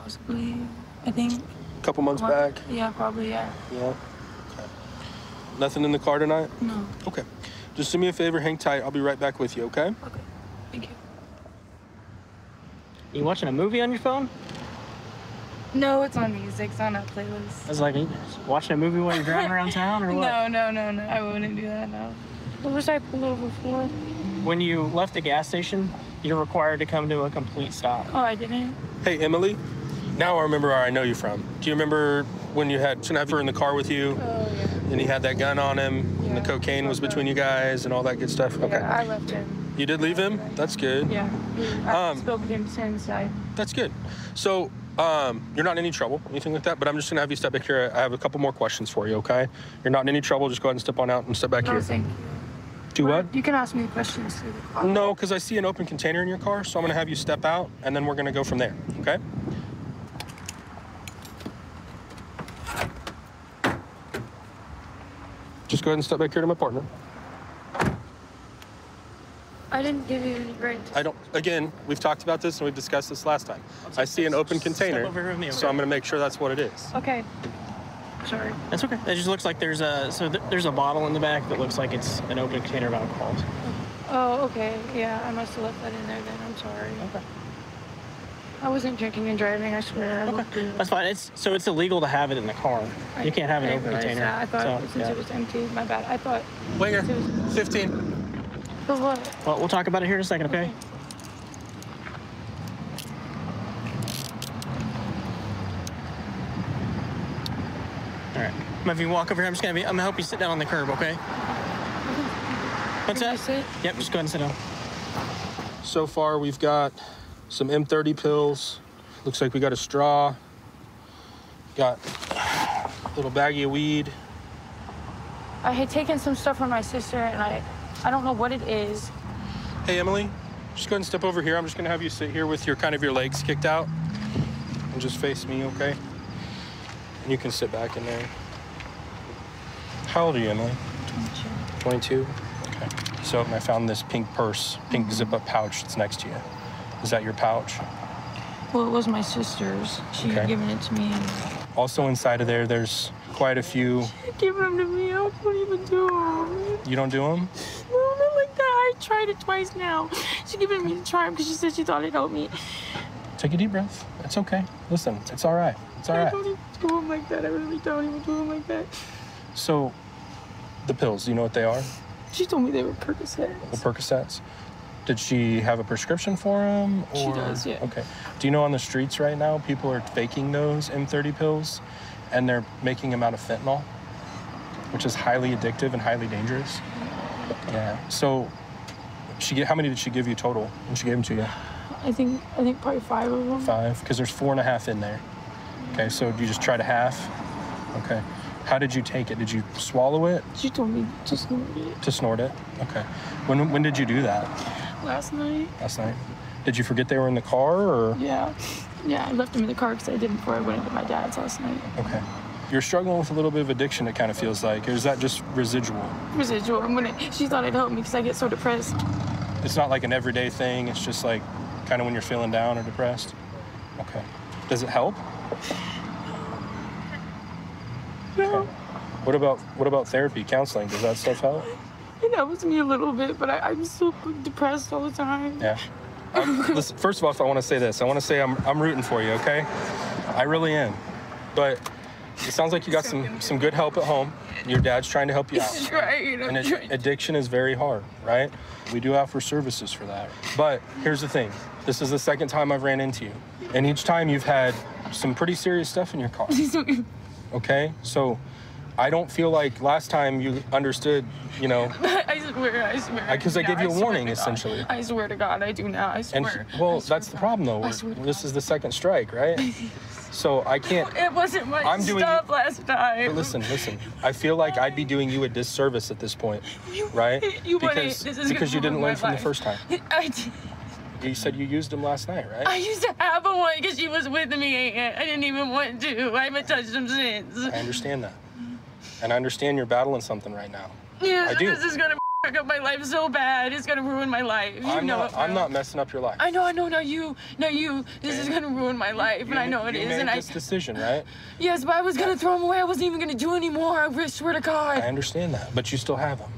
Possibly, I think. A couple months What? back? Yeah, probably, yeah. Yeah. Okay. Nothing in the car tonight? No. Okay. Just do me a favor, hang tight. I'll be right back with you, okay? Okay. Thank you. You watching a movie on your phone? No, it's on music. It's on a playlist. I was like, you watching a movie while you're driving around town or what? No. I wouldn't do that, no. What was I pulled over for? When you left the gas station, you're required to come to a complete stop. Oh, I didn't? Hey, Emily. Now I remember where I know you from. Do you remember when you had her in the car with you? Oh, yeah. And he had that gun on him, and the cocaine was between you guys, and all that good stuff? Okay. Yeah, I left him. You did leave him? That's good. Yeah. I spoke with him since That's good. So, you're not in any trouble, anything like that, but I'm just gonna have you step back here. I have a couple more questions for you, okay? You're not in any trouble, just go ahead and step on out and step back here. Thank you. Do what? You can ask me questions through the car. No, because I see an open container in your car, so I'm going to have you step out, and then we're going to go from there, okay? Just go ahead and step back here to my partner. I didn't give you any rights. I don't, again, we've talked about this and we've discussed this last time. I see an open container, so I'm going to make sure that's what it is. Okay. Sorry. That's okay. It just looks like there's a bottle in the back that looks like it's an open container of alcohol. Oh, okay. Yeah, I must have left that in there then. I'm sorry. Okay. I wasn't drinking and driving, I swear. Okay. That's fine. It's illegal to have it in the car. You can't have an open container. I thought since it was empty, my bad. I thought. Wait here. 15. For what? Well, we'll talk about it here in a second, okay? All right. If you walk over here, I'm gonna help you sit down on the curb, okay? What's that? Sit? Yep, just go ahead and sit down. So far, we've got some M30 pills. Looks like we got a straw. Got a little baggie of weed. I had taken some stuff from my sister, and I don't know what it is. Hey, Emily, just go ahead and step over here. I'm just gonna have you sit here with your legs kicked out and just face me, okay? And you can sit back in there. How old are you, Emily? 22. 22? Okay. So I found this pink purse, pink zip-up pouch that's next to you. Is that your pouch? Well, it was my sister's. She had given it to me. Also inside of there, there's quite a few. Giving them to me, I don't even do them. You don't do them? No, not like that. I tried it twice now. She's giving me to try them because she said she thought it'd help me. Take a deep breath. It's okay. Listen, it's all right. It's all right. I don't even do them like that. I really don't even do them like that. So, the pills, do you know what they are? She told me they were Percocets. The Percocets? Did she have a prescription for them? Or? She does, yeah. Okay. Do you know on the streets right now, people are faking those M30 pills, and they're making them out of fentanyl, which is highly addictive and highly dangerous? Yeah. So, how many did she give you total when she gave them to you? I think probably 5 of them. 5, because there's 4.5 in there. Okay, so you just tried a half? Okay. How did you take it? Did you swallow it? She told me to snort it. To snort it? Okay. When did you do that? Last night. Last night. Did you forget they were in the car, or? Yeah. Yeah, I left them in the car because I did before I went into my dad's last night. Okay. You're struggling with a little bit of addiction, it kind of feels like. Or is that just residual? Residual. She thought it'd help me because I get so depressed. It's not like an everyday thing. It's just like kind of when you're feeling down or depressed? Okay. Does it help? No. Okay. What about therapy, counseling? Does that stuff help? It helps me a little bit, but I'm so depressed all the time. Yeah. Listen, first of all, I want to say this. I want to say I'm rooting for you, okay? I really am. But it sounds like you got some good help at home. Your dad's trying to help you out. He's trying. And addiction is very hard, right? We do offer services for that. But here's the thing. This is the second time I've ran into you. And each time you've had some pretty serious stuff in your car. Okay? So I don't feel like last time you understood, you know. I swear. Because I gave you a warning, essentially. I swear to God, I do now. I swear. And, that's the problem, though. This is the second strike, right? So I can't. It wasn't my stuff last time. But listen. I feel like I'd be doing you a disservice at this point, right? Because you didn't learn from the first time. I did. You said you used them last night, right? I used to have a one because she was with me. I didn't even want to. I haven't touched them since. I understand that. And I understand you're battling something right now. Yeah, I do. This is going to fuck up my life so bad. It's going to ruin my life. I'm not messing up your life. I know. Not you. This is going to ruin my life, and I know it is. You made this decision, right? Yes, but I was going to throw them away. I wasn't even going to do anymore. I swear to God. I understand that, but you still have them.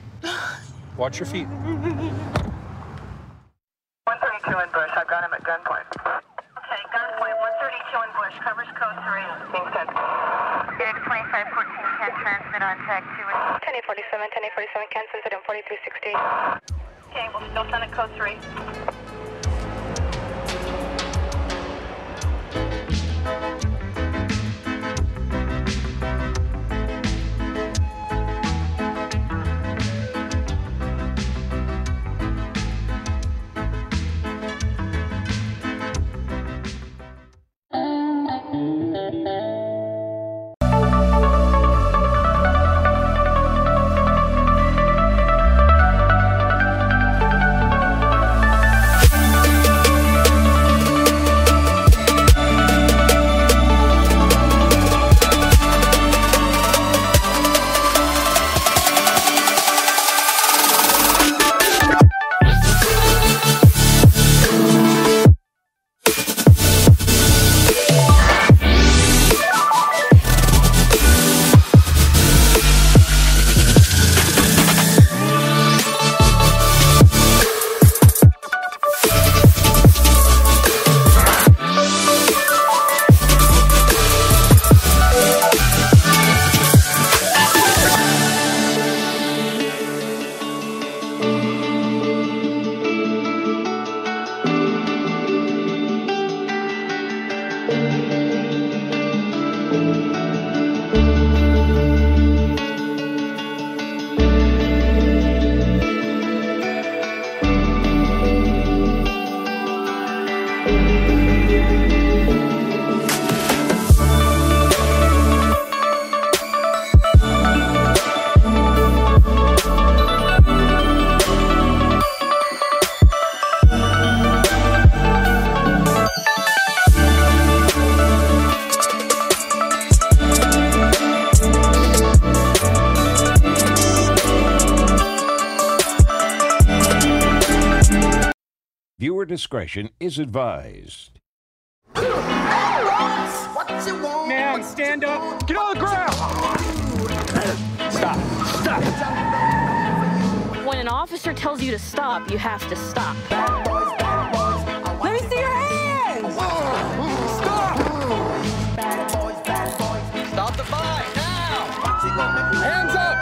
Watch your feet. 132 in Bush. I've got him at gunpoint. Okay, gunpoint. 132 in Bush. Covers code 3. Being sent. Phoenix 2514 can transmit on tag 2. 1047 can send it on 4360. Okay, we'll still send it code 3. Viewer discretion is advised. Man, stand up. Get on the ground. Stop. Stop. When an officer tells you to stop, you have to stop. Let me see your hands. Stop. Stop the fight now. Hands up.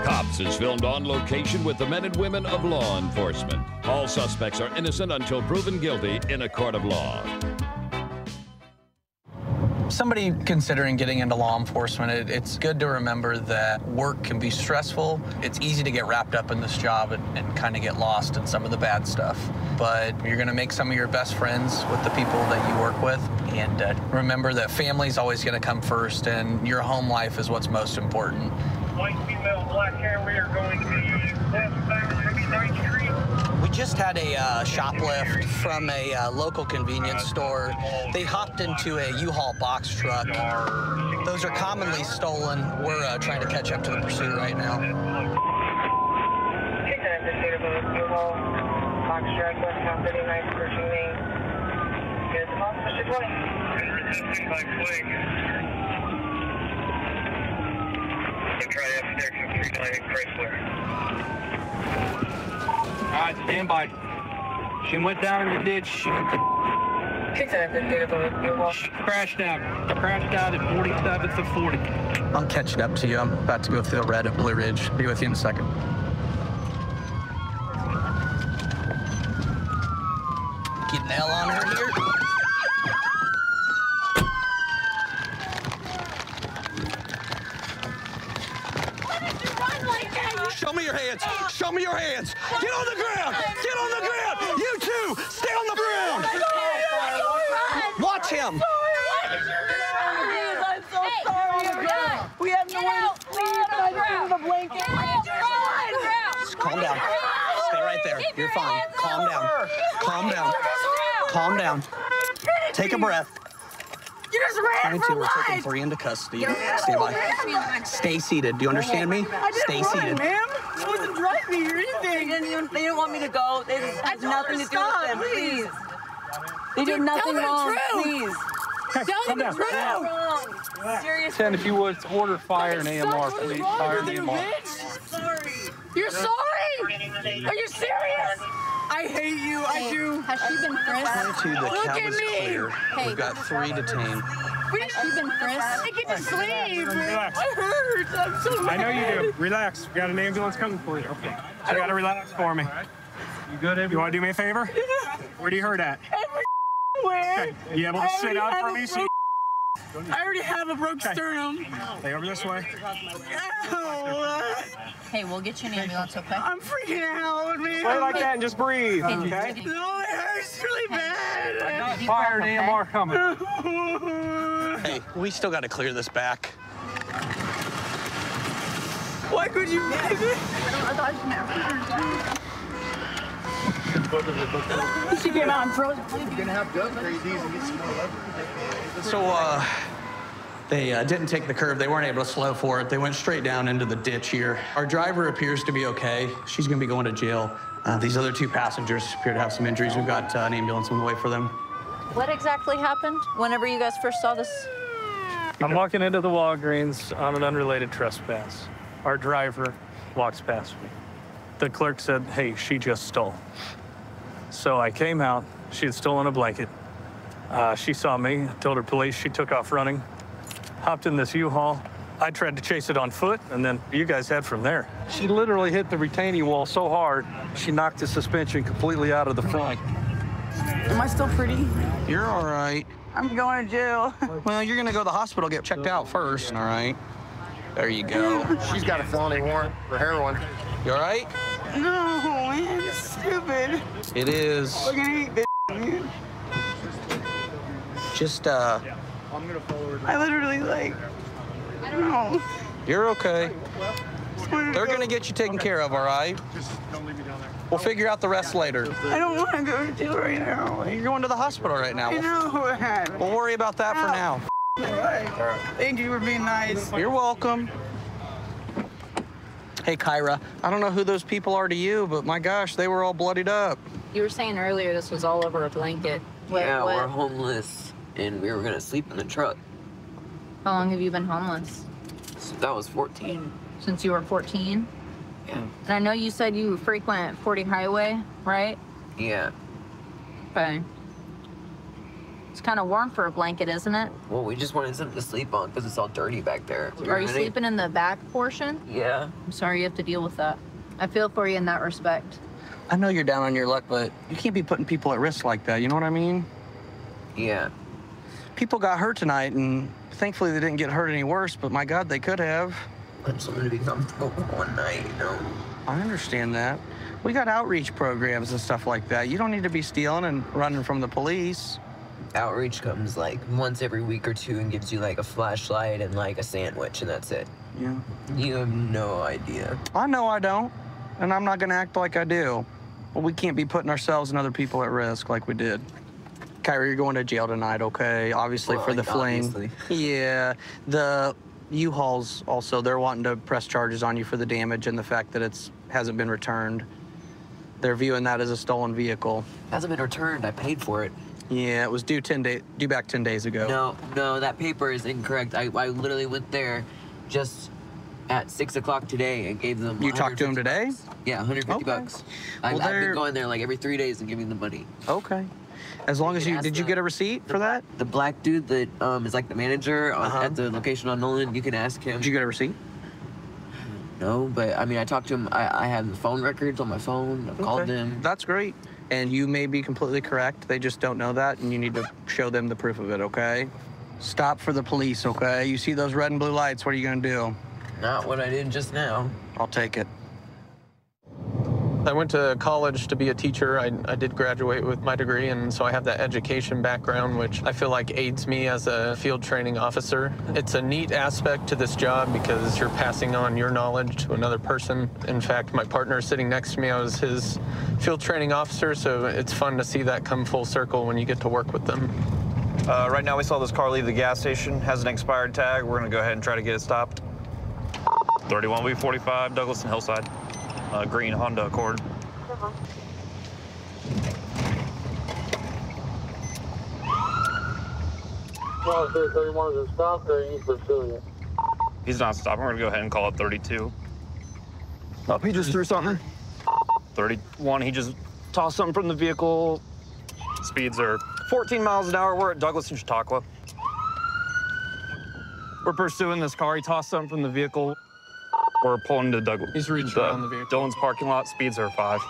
Cops is filmed on location with the men and women of law enforcement. All suspects are innocent until proven guilty in a court of law. Somebody considering getting into law enforcement, it's good to remember that work can be stressful. It's easy to get wrapped up in this job and kind of get lost in some of the bad stuff. But you're going to make some of your best friends with the people that you work with. And remember that family's always going to come first, and your home life is what's most important. White female, black hair, we are going to be westbound 39th Street. We just had a shoplift from a local convenience store. They hopped into a U-Haul box truck. Those are commonly stolen. We're trying to catch up to the pursuit right now. U-Haul box truck, westbound 39th, pursuing. Here's the box, Mr. 20. Resisting by flag. Try F next to 398 Chrysler. All right, stand by. She went down in the ditch. She crashed out. Crashed out at 47th of 40. I'm catching up to you. I'm about to go through the red at Blue Ridge. Be with you in a second. Get an L on her here. Show me your hands. Show me your hands. Get on the ground. Get on the ground. You two, stay on the ground. Watch him. I'm so sorry. We have no one to sleep. I just need a blanket. Calm down. Stay right there. You're fine. Calm down. Calm down. Calm down. Take a breath. You just ran for We're taking 3 into custody. Stand by. Stay seated. Do you understand me? Stay seated. Ma'am, I wasn't driving or anything. They didn't want me to go. They had nothing to do with them. Please. They did nothing wrong. Please. Calm down. Seriously. 10, if you would, order fire and AMR, please. Fire and AMR. Sorry. You're sorry? Are you serious? I hate you. I do. Has she been frisked? 22, the Look cab at is me. clear. Hey. We've got 3 detained. Has she been frisked? I get to sleep. Relax. I hurt. I'm so mad. I know you do. Relax. We got an ambulance coming for you. Okay. So you got to relax for me. You good? You want to do me a favor? Where do you hurt at? Everywhere. Okay. You able to sit up for me? I already have a broke sternum. Stay over this way. Ow. Hey, we'll get you an ambulance, okay? I'm freaking out, man. Play like that and just breathe, okay? No, it hurts really bad. I got fire and AMR coming. Hey, we still got to clear this back. Why could you? She came out and froze. You're gonna have to upgrade these and get some more leverage. So, they didn't take the curve. They weren't able to slow for it. They went straight down into the ditch here. Our driver appears to be okay. She's going to be going to jail. These other 2 passengers appear to have some injuries. We've got an ambulance on the way for them. What exactly happened whenever you guys first saw this? I'm walking into the Walgreens on an unrelated trespass. Our driver walks past me. The clerk said, hey, she just stole. So I came out. She had stolen a blanket. She saw me, told her police. She took off running, hopped in this U-Haul, I tried to chase it on foot, and then you guys had from there. She literally hit the retaining wall so hard, she knocked the suspension completely out of the front. Am I still pretty? You're all right. I'm going to jail. Well, you're going to go to the hospital, get checked out first, all right? There you go. She's got a felony warrant for heroin. You all right? No, man, it's stupid. It is. Fucking hate this, man. Just, I literally, like, I don't know. You're okay. They're going to get you taken care of, all right? We'll figure out the rest later. I don't want to go to jail right now. You're going to the hospital right now. I know that. We'll worry about that for now. Thank you for being nice. You're welcome. Hey, Kyra, I don't know who those people are to you, but my gosh, they were all bloodied up. You were saying earlier this was all over a blanket. Yeah, we're homeless, and we were gonna sleep in the truck. How long have you been homeless? So that was 14. Since you were 14? Yeah. And I know you said you frequent 40 Highway, right? Yeah. Okay. It's kind of warm for a blanket, isn't it? Well, we just wanted something to sleep on because it's all dirty back there. Are you sleeping in the back portion? Yeah. I'm sorry you have to deal with that. I feel for you in that respect. I know you're down on your luck, but you can't be putting people at risk like that, you know what I mean? Yeah. People got hurt tonight, and thankfully they didn't get hurt any worse, but my God, they could have. I just wanted to be comfortable one night, you know? I understand that. We got outreach programs and stuff like that. You don't need to be stealing and running from the police. Outreach comes like once every week or two and gives you like a flashlight and like a sandwich, and that's it. Yeah. You have no idea. I know I don't, and I'm not gonna act like I do. But we can't be putting ourselves and other people at risk like we did. Kyrie, you're going to jail tonight, okay? Obviously for the fling. Obviously. Yeah. The U-Hauls also, they're wanting to press charges on you for the damage and the fact that it hasn't been returned. They're viewing that as a stolen vehicle. Hasn't been returned. I paid for it. Yeah, it was due back 10 days ago. No, that paper is incorrect. I literally went there just at 6 o'clock today and gave them. You talked to him today? Yeah, 150 bucks. I've been going there like every 3 days and giving them money. Okay. As long as you did you get a receipt for that? The black dude that is like the manager at the location on Nolan. You can ask him. Did you get a receipt? No, but I mean, I talked to him. I have the phone records on my phone. I've called them. That's great. And you may be completely correct. They just don't know that, and you need to show them the proof of it, okay? Stop for the police, okay? You see those red and blue lights, what are you gonna do? Not what I did just now. I'll take it. I went to college to be a teacher. I did graduate with my degree, and so I have that education background, which I feel like aids me as a field training officer. It's a neat aspect to this job because you're passing on your knowledge to another person. In fact, my partner sitting next to me, I was his field training officer, so it's fun to see that come full circle when you get to work with them. Right now we saw this car leave the gas station, has an expired tag. We're gonna go ahead and try to get it stopped. 31B45, Douglas and Hillside. Green Honda Accord. Well, sir, 31 is stopped, or are you pursuing it? He's not stopping. We're gonna go ahead and call it 32. Oh, he just threw something. 31, he just tossed something from the vehicle. Speeds are 14 miles an hour. We're at Douglas and Chautauqua. We're pursuing this car. He tossed something from the vehicle. We're pulling to Douglas. He's reaching around the vehicle. Dillon's parking lot. Speeds are 5.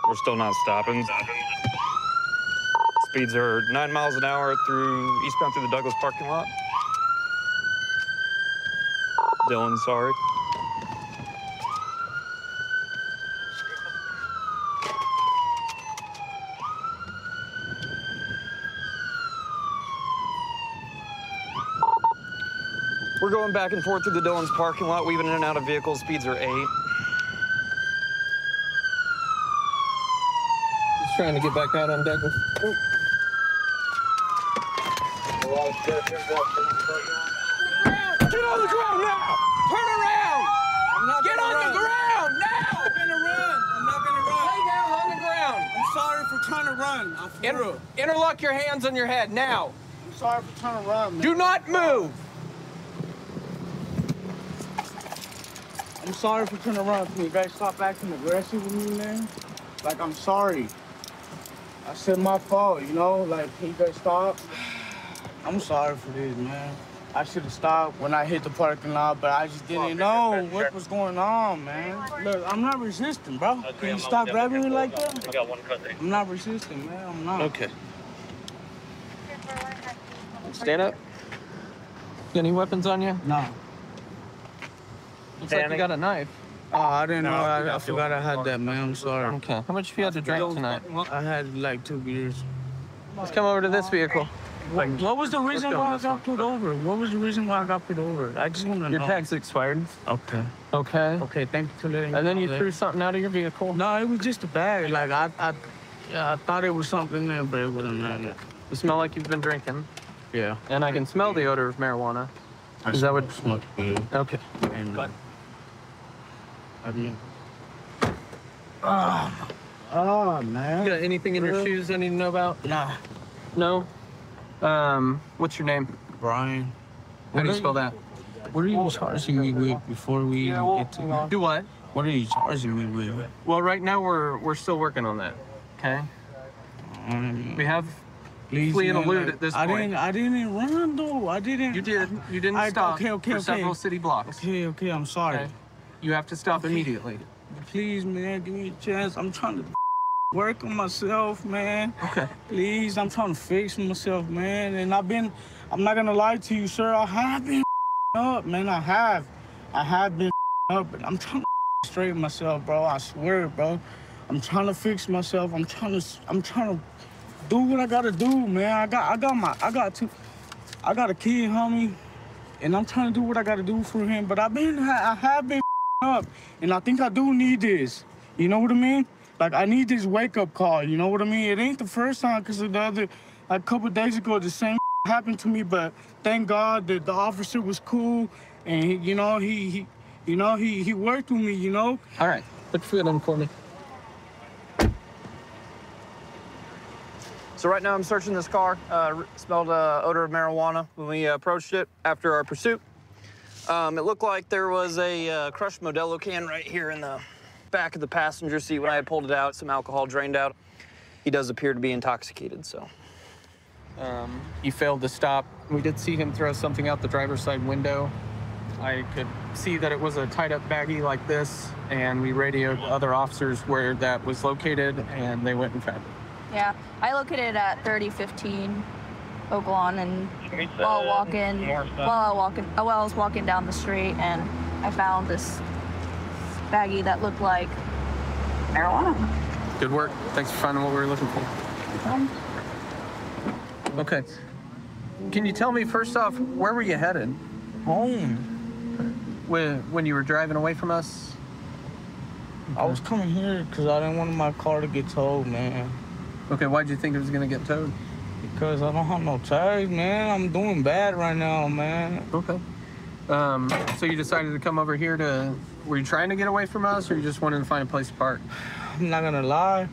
We're still not stopping. Speeds are 9 miles an hour eastbound through the Douglas parking lot. Dillon, sorry. We're going back and forth through the Dillon's parking lot, weaving in and out of vehicles. Speeds are 8. He's trying to get back out on Douglas. Oh. Get on the ground now! Turn around! Get on the ground now! I'm gonna run. I'm not gonna run. Lay down on the ground. I'm sorry for trying to run. I'm through. Interlock your hands on your head now. I'm sorry for trying to run, man. Do not move. I I'm sorry for trying to run. Can you guys stop acting aggressive with me, man? Like, I'm sorry. I said my fault, you know? Like, can you guys stop? I'm sorry for this, man. I should have stopped when I hit the parking lot, but I just didn't know what was going on, man. Look, I'm not resisting, bro. Can you stop grabbing me like that? I'm not resisting, man. I'm not. Okay. Stand up. Got any weapons on you? No. Looks like you got a knife. Oh, I didn't know. I forgot I had that, man. I'm sorry. Okay. How much have you had to drink tonight? I had like 2 beers. Let's come over to this vehicle. What was the reason why I got pulled over? What was the reason why I got pulled over? I just want to know. Your tag's expired. Okay. Okay. Okay, thank you for letting me And then you know threw that. something out of your vehicle. No, it was just a bag. Like, I thought it was something there, but it wasn't there. You smell like you've been drinking. Yeah. And I can smell the odor of marijuana. Is that what? Smoke good. Okay. And, I mean, oh, man. You got anything in your shoes I need to know about? Nah. No? What's your name? Brian. How do you spell that? What are you charging me with before we even get to Do what? What are you charging me with? Well, right now we're still working on that. Okay. We have flee and elude at this point. I didn't run though. I didn't. You did. You didn't stop for several city blocks. Okay. I'm sorry. Okay. You have to stop immediately. Please, man, give me a chance. I'm trying to work on myself, man. Okay. Please, I'm trying to fix myself, man. And I'm not gonna lie to you, sir. I have been up, man. I have been up, but I'm trying to straighten myself, bro. I swear, bro. I'm trying to fix myself. I'm trying to do what I gotta do, man. I got a kid, homie, and I'm trying to do what I gotta do for him. But I have been up, and I think I do need this. You know what I mean? Like, I need this wake-up call. You know what I mean? It ain't the first time, because a couple of days ago, the same happened to me. But thank God that the officer was cool, and he worked with me. You know. All right, put your foot on for me. So right now I'm searching this car. Smelled odor of marijuana when we approached it after our pursuit. It looked like there was a crushed Modelo can right here in the back of the passenger seat when I had pulled it out. Some alcohol drained out. He does appear to be intoxicated, so. He failed to stop. We did see him throw something out the driver's side window. I could see that it was a tied-up baggie like this, and we radioed other officers where that was located, and they went and found it. Yeah, I located at 3015 Oak Lawn, and while I was walking down the street, and I found this baggie that looked like marijuana. Good work. Thanks for finding what we were looking for. Okay. Can you tell me, first off, where were you headed? Home. When you were driving away from us? I was coming here because I didn't want my car to get towed, man. Okay, why'd you think it was gonna get towed? Because I don't have no tags, man. I'm doing bad right now, man. Okay. So you decided to come over here to... Were you trying to get away from us, or you just wanted to find a place to park? I'm not gonna lie.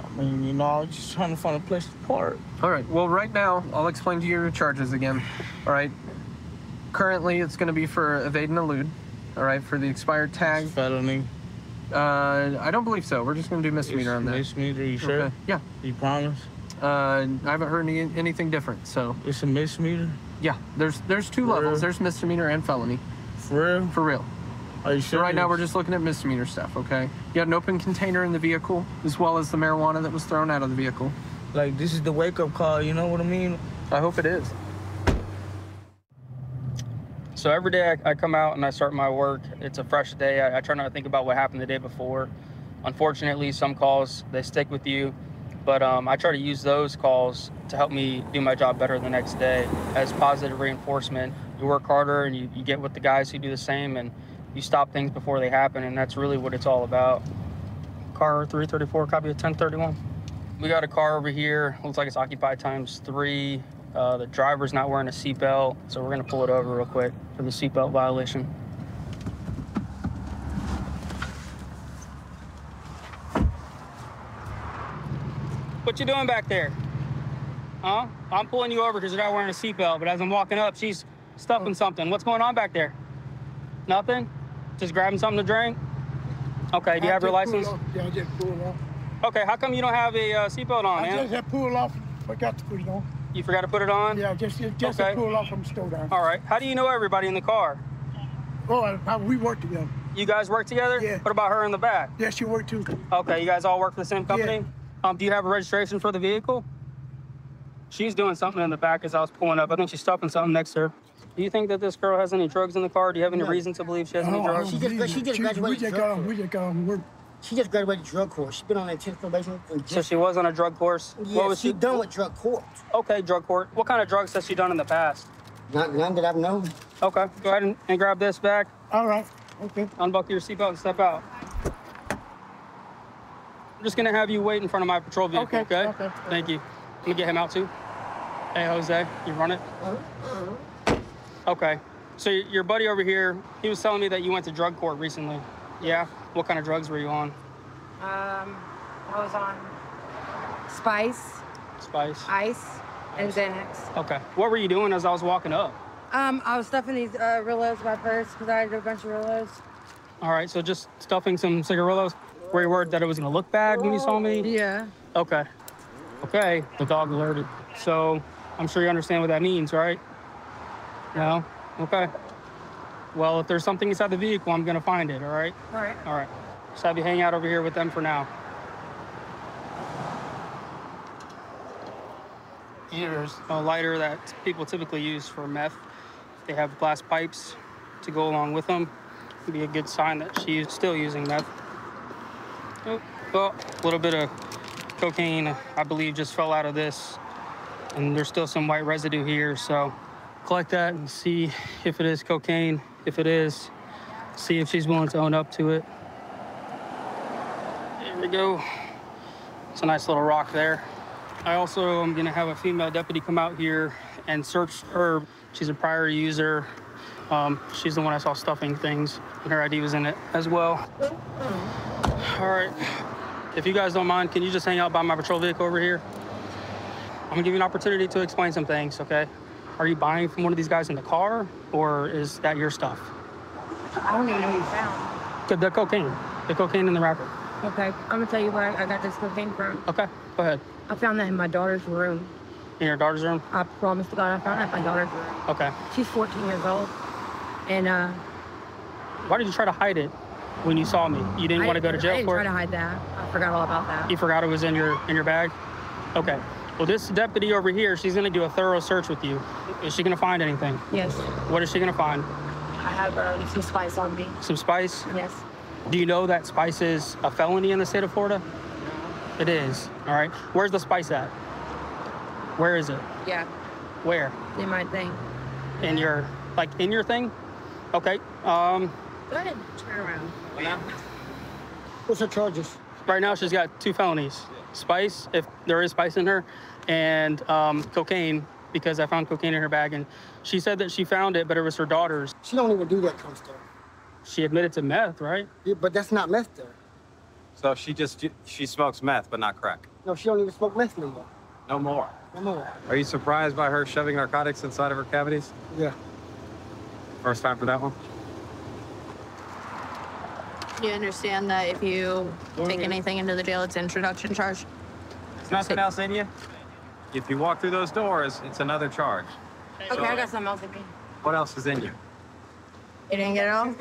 I mean, I was just trying to find a place to park. All right, well, right now, I'll explain to you your charges again. All right. Currently, it's gonna be for evade and elude. All right, for the expired tag. Felony. I don't believe so. We're just gonna do misdemeanor on that. Misdemeanor, you sure? Okay. Yeah. You promise? I haven't heard anything different, so. It's a misdemeanor? Yeah, there's two levels. There's misdemeanor and felony. For real? For real. Are you sure? So right now we're just looking at misdemeanor stuff, okay? You had an open container in the vehicle, as well as the marijuana that was thrown out of the vehicle. Like, this is the wake-up call, you know what I mean? I hope it is. So every day I come out and I start my work. It's a fresh day. I try not to think about what happened the day before. Unfortunately, some calls, they stick with you. But I try to use those calls to help me do my job better the next day as positive reinforcement. You work harder and you get with the guys who do the same, and you stop things before they happen, and that's really what it's all about. Car 334, copy of 1031. We got a car over here. Looks like it's occupied ×3. The driver's not wearing a seatbelt, so we're gonna pull it over real quick for the seatbelt violation. What you doing back there? Huh? I'm pulling you over because you're not wearing a seatbelt, but as I'm walking up, she's stuffing something. What's going on back there? Nothing? Just grabbing something to drink? Okay, do you have your license? Yeah, I just pulled off. Okay, how come you don't have a seatbelt on, man? I just had pulled off, forgot to put it on. You forgot to put it on? Yeah, just okay. pulled off from the store down. All right, how do you know everybody in the car? Oh, we work together. You guys work together? Yeah. What about her in the back? Yeah, she worked too. Okay, you guys all work for the same company? Yeah. Do you have a registration for the vehicle? She's doing something in the back as I was pulling up. I think she's stuffing something next to her. Do you think that this girl has any drugs in the car? Do you have any reason to believe she has any drugs? She just graduated drug course. She just graduated drug course. She's been on intensive probation. So she was on a drug course? Yeah, what was she done with drug court. Okay, drug court. What kind of drugs has she done in the past? None that I've known. Okay, go ahead and grab this bag. All right, okay. Unbuckle your seatbelt and step out. I'm just gonna have you wait in front of my patrol vehicle, okay? Thank you. I'm gonna get him out too. Hey, Jose, you run it? Okay, so your buddy over here, he was telling me that you went to drug court recently. Yeah? What kind of drugs were you on? I was on Spice, Ice, and Xanax. Okay. What were you doing as I was walking up? I was stuffing these Rillos in my purse because I had a bunch of Rillos. All right, so just stuffing some cigarillos. Were you worried that it was gonna look bad when you saw me? Yeah. Okay. Okay, the dog alerted. So I'm sure you understand what that means, right? No? Okay. Well, if there's something inside the vehicle, I'm gonna find it, all right? All right. All right. Just have you hang out over here with them for now. Here's a lighter that people typically use for meth. They have glass pipes to go along with them. It'd be a good sign that she's still using meth. Oh, well, a little bit of cocaine, I believe, just fell out of this. And there's still some white residue here, so collect that and see if it is cocaine. If it is, see if she's willing to own up to it. There we go. It's a nice little rock there. I also am gonna have a female deputy come out here and search her. She's a prior user. She's the one I saw stuffing things, and her ID was in it as well. All right, if you guys don't mind, can you just hang out by my patrol vehicle over here? I'm gonna give you an opportunity to explain some things, okay? Are you buying from one of these guys in the car, or is that your stuff? I don't even know what you found. The cocaine in the wrapper. Okay, I'm gonna tell you where I got this cocaine from. Okay, go ahead. I found that in my daughter's room. In your daughter's room? I promise to God, I found that in my daughter's room. Okay. She's 14 years old, and why did you try to hide it when you saw me? You didn't want to go to jail I didn't for it? try to hide that. I forgot all about that. You forgot it was in your bag? Okay. Well, this deputy over here, she's gonna do a thorough search with you. Is she gonna find anything? Yes. What is she gonna find? I have some spice on me. Some spice? Yes. Do you know that spice is a felony in the state of Florida? It is. All right. Where's the spice at? Where is it? Yeah. Where? In my thing. In your thing? Okay. Go ahead. Turn around. What's her charges? Right now, she's got 2 felonies. Spice, if there is spice in her, and cocaine, because I found cocaine in her bag, and she said that she found it, but it was her daughter's. She don't even do that kind of stuff. She admitted to meth, right? Yeah, but that's not meth there. So she smokes meth, but not crack? No, she don't even smoke meth anymore. No more? No more. Are you surprised by her shoving narcotics inside of her cavities? Yeah. First time for that one? You understand that if you take anything into the jail, it's an introduction charge? There's nothing else in you? If you walk through those doors, it's another charge. Okay, I got something else in me. What else is in you? You didn't get it all?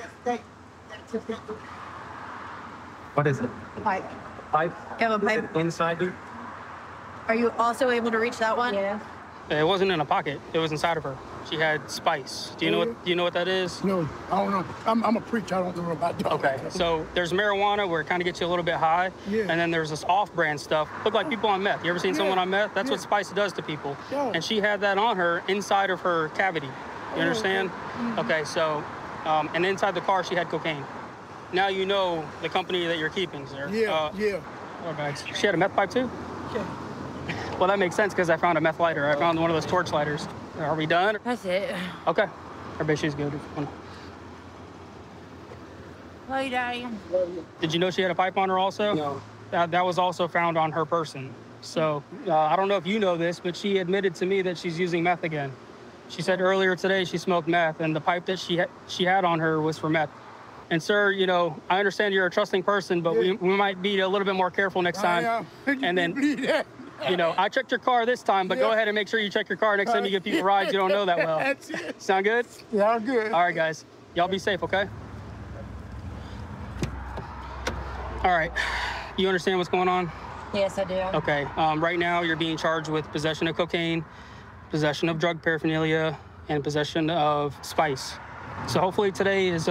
What is it? Pipe. Pipe? You have a pipe? Is it inside you? Are you also able to reach that one? Yeah. It wasn't in a pocket. It was inside of her. She had spice. Do you know what that is? No, I don't know. I'm a preacher. I don't know about that. Okay, so there's marijuana where it kind of gets you a little bit high, and then there's this off-brand stuff. Look like people on meth. You ever seen someone on meth? That's what spice does to people. Yeah. And she had that on her inside of her cavity. You understand? Okay, so, and inside the car she had cocaine. Now you know the company that you're keeping, sir. Yeah. Okay. She had a meth pipe too? Yeah. Well, that makes sense because I found a meth lighter. I found one of those torch lighters. Are we done? That's it. Okay. Everybody, she's good. Love you, Daddy. Did you know she had a pipe on her also? No. That was also found on her person. So I don't know if you know this, but she admitted to me that she's using meth again. She said earlier today she smoked meth, and the pipe that she had on her was for meth. And sir, you know, I understand you're a trusting person, but we might be a little bit more careful next time. And then, you know, I checked your car this time, but go ahead and make sure you check your car next time you give people rides you don't know that well. That's it. Sound good? Yeah, good. All right, guys. Y'all be safe, okay? All right. You understand what's going on? Yes, I do. Okay. Right now, you're being charged with possession of cocaine, possession of drug paraphernalia, and possession of spice. So hopefully today is